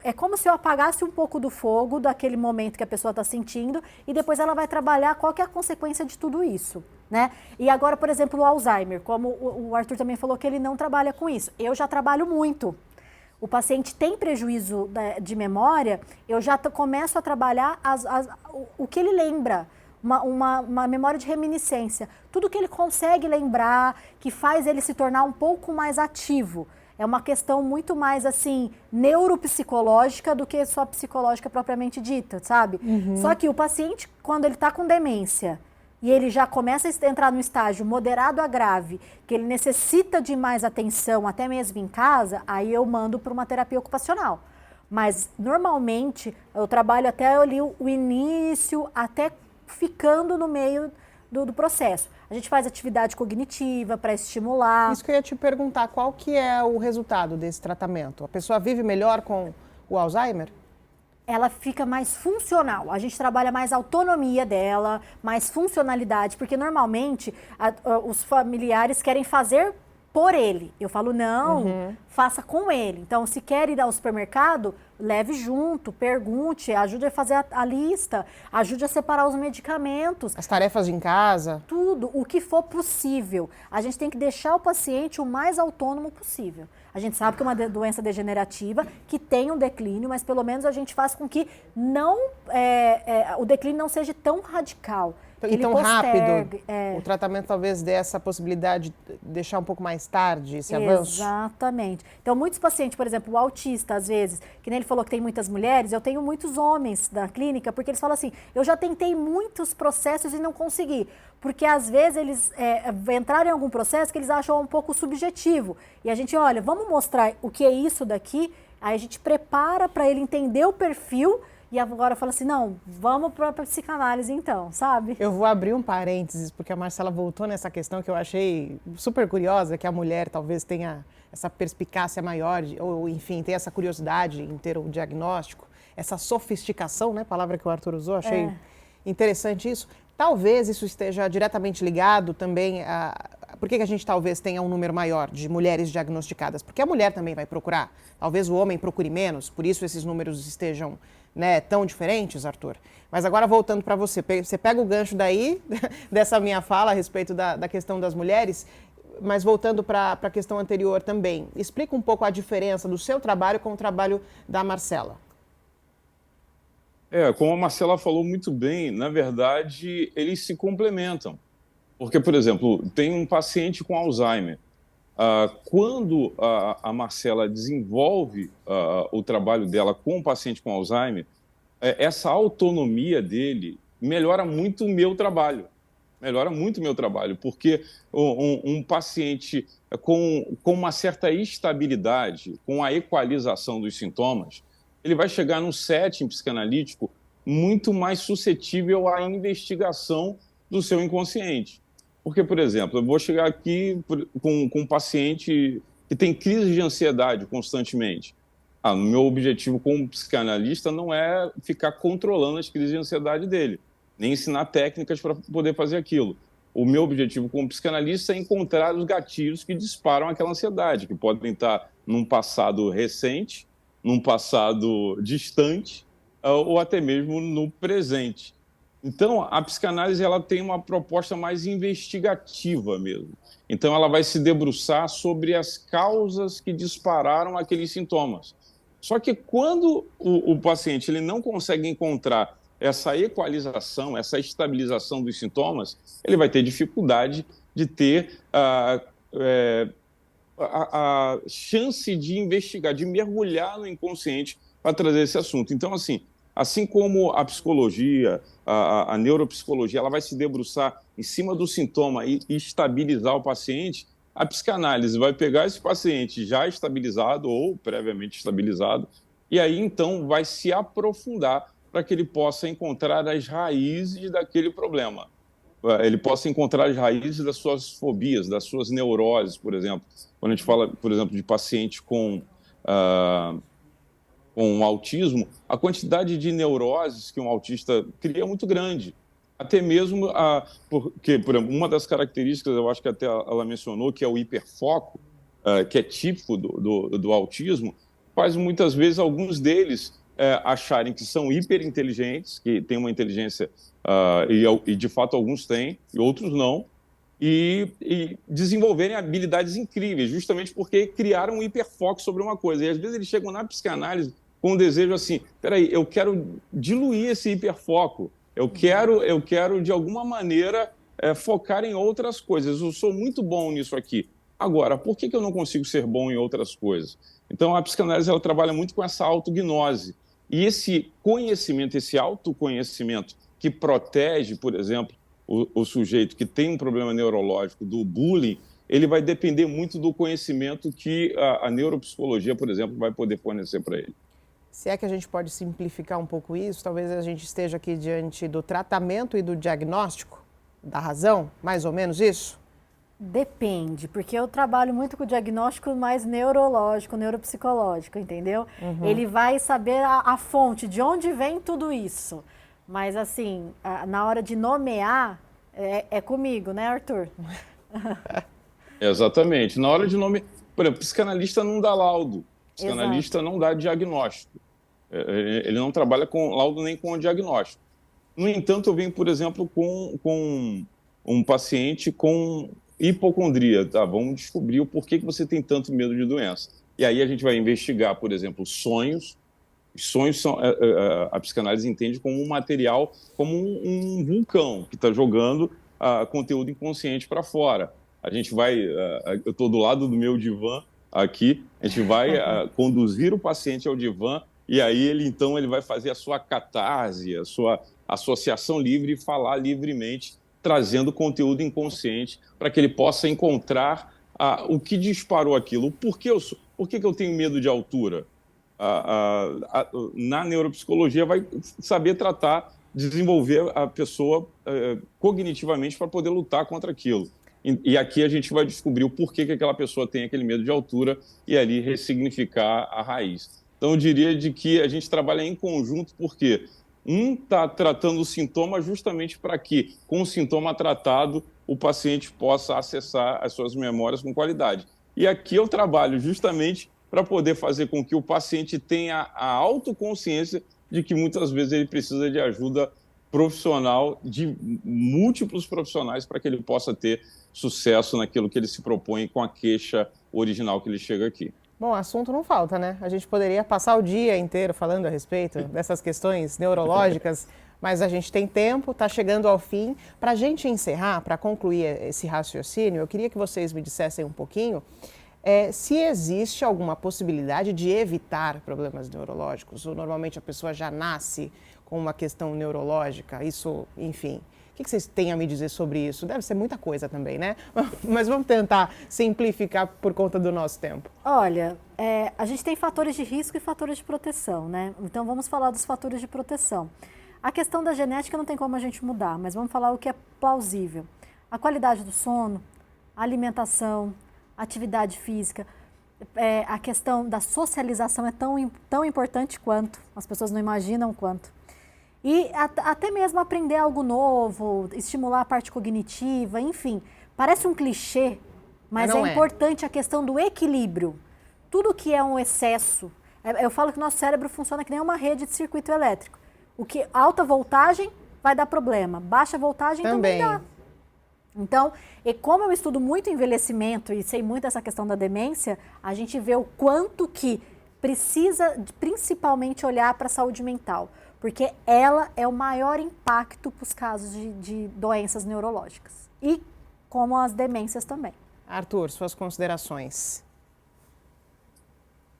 [SPEAKER 2] é como se eu apagasse um pouco do fogo daquele momento que a pessoa está sentindo, e depois ela vai trabalhar qual que é a consequência de tudo isso, né? E agora, por exemplo, o Alzheimer, como o Arthur também falou que ele não trabalha com isso, eu já trabalho muito. O paciente tem prejuízo de memória, eu já começo a trabalhar o que ele lembra, uma memória de reminiscência. Tudo que ele consegue lembrar, que faz ele se tornar um pouco mais ativo. É uma questão muito mais, assim, neuropsicológica do que só psicológica propriamente dita, sabe? Uhum. Só que o paciente, quando ele está com demência, e ele já começa a entrar no estágio moderado a grave, que ele necessita de mais atenção, até mesmo em casa, aí eu mando para uma terapia ocupacional. Mas, normalmente, eu trabalho até ali o início, até ficando no meio do processo. A gente faz atividade cognitiva para estimular.
[SPEAKER 1] Isso que eu ia te perguntar, qual que é o resultado desse tratamento? A pessoa vive melhor com o Alzheimer?
[SPEAKER 2] Ela fica mais funcional. A gente trabalha mais a autonomia dela, mais funcionalidade, porque normalmente os familiares querem fazer por ele. Eu falo, não, faça com ele. Então, se quer ir ao supermercado, leve junto, pergunte, ajude a fazer a lista, ajude a separar os medicamentos.
[SPEAKER 1] As tarefas em casa.
[SPEAKER 2] Tudo, o que for possível. A gente tem que deixar o paciente o mais autônomo possível. A gente sabe que é uma doença degenerativa, que tem um declínio, mas pelo menos a gente faz com que o declínio não seja tão radical.
[SPEAKER 1] E tão rápido, o tratamento talvez dê essa possibilidade de deixar um pouco mais tarde esse avanço?
[SPEAKER 2] Exatamente. Então, muitos pacientes, por exemplo, o autista, às vezes, que nem ele falou que tem muitas mulheres, eu tenho muitos homens da clínica, porque eles falam assim, eu já tentei muitos processos e não consegui. Porque, às vezes, eles entraram em algum processo que eles acham um pouco subjetivo. E a gente, olha, vamos mostrar o que é isso daqui, aí a gente prepara para ele entender o perfil. E agora fala assim, não, vamos para a psicanálise então, sabe?
[SPEAKER 1] Eu vou abrir um parênteses, porque a Marcela voltou nessa questão que eu achei super curiosa, que a mulher talvez tenha essa perspicácia maior, ou enfim, tenha essa curiosidade em ter o diagnóstico, essa sofisticação, né, palavra que o Arthur usou, achei interessante isso. Talvez isso esteja diretamente ligado também a... Por que a gente talvez tenha um número maior de mulheres diagnosticadas? Porque a mulher também vai procurar. Talvez o homem procure menos, por isso esses números estejam tão diferentes, Arthur. Mas agora voltando para você, você pega o gancho daí, dessa minha fala a respeito da questão das mulheres, mas voltando para a questão anterior também. Explica um pouco a diferença do seu trabalho com o trabalho da Marcela.
[SPEAKER 3] Como a Marcela falou muito bem, na verdade, eles se complementam. Porque, por exemplo, tem um paciente com Alzheimer. Quando a Marcela desenvolve o trabalho dela com o paciente com Alzheimer, essa autonomia dele melhora muito o meu trabalho. Melhora muito o meu trabalho, porque um paciente com uma certa estabilidade, com a equalização dos sintomas, ele vai chegar num setting psicanalítico muito mais suscetível à investigação do seu inconsciente. Porque, por exemplo, eu vou chegar aqui com um paciente que tem crise de ansiedade constantemente. O meu objetivo como psicanalista não é ficar controlando as crises de ansiedade dele, nem ensinar técnicas para poder fazer aquilo. O meu objetivo como psicanalista é encontrar os gatilhos que disparam aquela ansiedade, que podem estar num passado recente, num passado distante, ou até mesmo no presente. Então, a psicanálise ela tem uma proposta mais investigativa mesmo. Então, ela vai se debruçar sobre as causas que dispararam aqueles sintomas. Só que quando o paciente ele não consegue encontrar essa equalização, essa estabilização dos sintomas, ele vai ter dificuldade de ter a chance de investigar, de mergulhar no inconsciente para trazer esse assunto. Então, assim como a psicologia, a neuropsicologia, ela vai se debruçar em cima do sintoma e estabilizar o paciente, a psicanálise vai pegar esse paciente já estabilizado ou previamente estabilizado e aí, então, vai se aprofundar para que ele possa encontrar as raízes daquele problema. Ele possa encontrar as raízes das suas fobias, das suas neuroses, por exemplo. Quando a gente fala, por exemplo, de paciente com autismo, a quantidade de neuroses que um autista cria é muito grande. Até mesmo porque, por exemplo, uma das características, eu acho que até ela mencionou, que é o hiperfoco, que é típico do autismo, faz muitas vezes alguns deles acharem que são hiperinteligentes, que têm uma inteligência, e de fato alguns têm, e outros não, e desenvolverem habilidades incríveis, justamente porque criaram um hiperfoco sobre uma coisa. E às vezes eles chegam na psicanálise com um desejo assim, peraí, eu quero diluir esse hiperfoco, eu quero de alguma maneira focar em outras coisas, eu sou muito bom nisso aqui. Agora, por que eu não consigo ser bom em outras coisas? Então, a psicanálise ela trabalha muito com essa autognose. E esse conhecimento, esse autoconhecimento que protege, por exemplo, o sujeito que tem um problema neurológico do bullying, ele vai depender muito do conhecimento que a neuropsicologia, por exemplo, vai poder fornecer para ele.
[SPEAKER 1] Se é que a gente pode simplificar um pouco isso, talvez a gente esteja aqui diante do tratamento e do diagnóstico da razão, mais ou menos isso?
[SPEAKER 2] Depende, porque eu trabalho muito com o diagnóstico mais neurológico, neuropsicológico, entendeu? Ele vai saber a fonte, de onde vem tudo isso. Mas, assim, na hora de nomear, é comigo, né, Arthur?
[SPEAKER 3] Exatamente. Na hora de nome, por exemplo, psicanalista não dá laudo,
[SPEAKER 2] Exato.
[SPEAKER 3] psicanalista não dá diagnóstico. Ele não trabalha com laudo nem com diagnóstico. No entanto, eu venho, por exemplo, com um paciente com hipocondria. Tá? Vamos descobrir o porquê que você tem tanto medo de doença. E aí a gente vai investigar, por exemplo, sonhos. Os sonhos são, a psicanálise entende como um material, como um vulcão que está jogando conteúdo inconsciente para fora. A gente vai, eu estou do lado do meu divã aqui, a gente vai conduzir o paciente ao divã e aí ele vai fazer a sua catarse, a sua associação livre e falar livremente, trazendo conteúdo inconsciente para que ele possa encontrar o que disparou aquilo. Por que eu tenho medo de altura? Na neuropsicologia vai saber tratar, desenvolver a pessoa cognitivamente para poder lutar contra aquilo. E aqui a gente vai descobrir o porquê que aquela pessoa tem aquele medo de altura e ali ressignificar a raiz. Então eu diria de que a gente trabalha em conjunto porque um está tratando o sintoma justamente para que, com o sintoma tratado, o paciente possa acessar as suas memórias com qualidade. E aqui eu trabalho justamente para poder fazer com que o paciente tenha a autoconsciência de que muitas vezes ele precisa de ajuda profissional, de múltiplos profissionais, para que ele possa ter sucesso naquilo que ele se propõe com a queixa original que ele chega aqui.
[SPEAKER 1] Bom, assunto não falta, né? A gente poderia passar o dia inteiro falando a respeito dessas questões neurológicas, mas a gente tem tempo, está chegando ao fim. Para a gente encerrar, para concluir esse raciocínio, eu queria que vocês me dissessem um pouquinho se existe alguma possibilidade de evitar problemas neurológicos, ou normalmente a pessoa já nasce com uma questão neurológica, isso, enfim. O que vocês têm a me dizer sobre isso? Deve ser muita coisa também, né? Mas vamos tentar simplificar por conta do nosso tempo.
[SPEAKER 2] Olha, a gente tem fatores de risco e fatores de proteção, né? Então vamos falar dos fatores de proteção. A questão da genética não tem como a gente mudar, mas vamos falar o que é plausível. A qualidade do sono, a alimentação, atividade física, a questão da socialização é tão importante quanto, as pessoas não imaginam quanto. E até mesmo aprender algo novo, estimular a parte cognitiva, enfim. Parece um clichê, mas é importante a questão do equilíbrio. Tudo que é um excesso, eu falo que o nosso cérebro funciona que nem uma rede de circuito elétrico. O que alta voltagem vai dar problema, baixa voltagem também dá. Então, e como eu estudo muito envelhecimento e sei muito essa questão da demência, a gente vê o quanto que precisa principalmente olhar para a saúde mental, porque ela é o maior impacto para os casos de doenças neurológicas e como as demências também.
[SPEAKER 1] Arthur, suas considerações.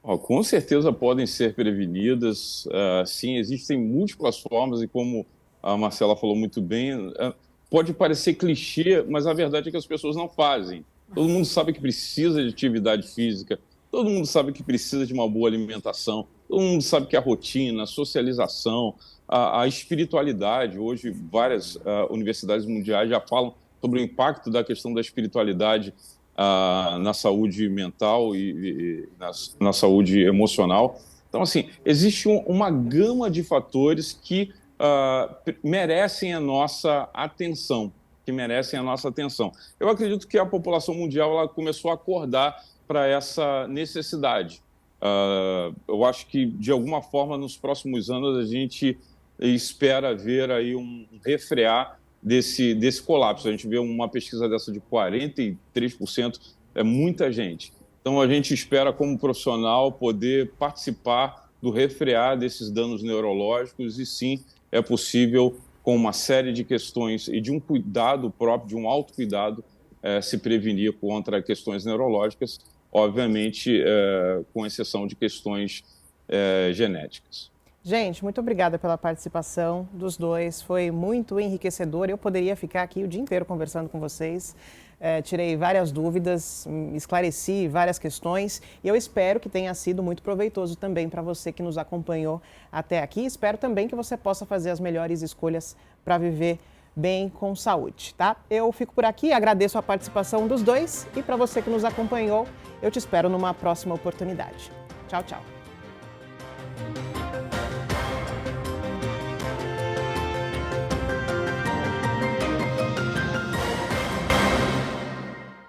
[SPEAKER 3] Com certeza podem ser prevenidas, sim, existem múltiplas formas e como a Marcela falou muito bem, pode parecer clichê, mas a verdade é que as pessoas não fazem. Todo mundo sabe que precisa de atividade física, todo mundo sabe que precisa de uma boa alimentação, todo mundo sabe que a rotina, a socialização, a espiritualidade, hoje várias universidades mundiais já falam sobre o impacto da questão da espiritualidade na saúde mental e na saúde emocional. Então, assim, existe uma gama de fatores que merecem a nossa atenção, Eu acredito que a população mundial ela começou a acordar para essa necessidade. Eu acho que, de alguma forma, nos próximos anos, a gente espera ver aí um refrear desse colapso. A gente vê uma pesquisa dessa de 43%, é muita gente. Então, a gente espera, como profissional, poder participar do refrear desses danos neurológicos e, sim, é possível, com uma série de questões e de um cuidado próprio, de um autocuidado, se prevenir contra questões neurológicas, obviamente, com exceção de questões genéticas.
[SPEAKER 1] Gente, muito obrigada pela participação dos dois, foi muito enriquecedor. Eu poderia ficar aqui o dia inteiro conversando com vocês. Tirei várias dúvidas, esclareci várias questões e eu espero que tenha sido muito proveitoso também para você que nos acompanhou até aqui. Espero também que você possa fazer as melhores escolhas para viver bem com saúde, tá? Eu fico por aqui, agradeço a participação dos dois e para você que nos acompanhou, eu te espero numa próxima oportunidade. Tchau, tchau.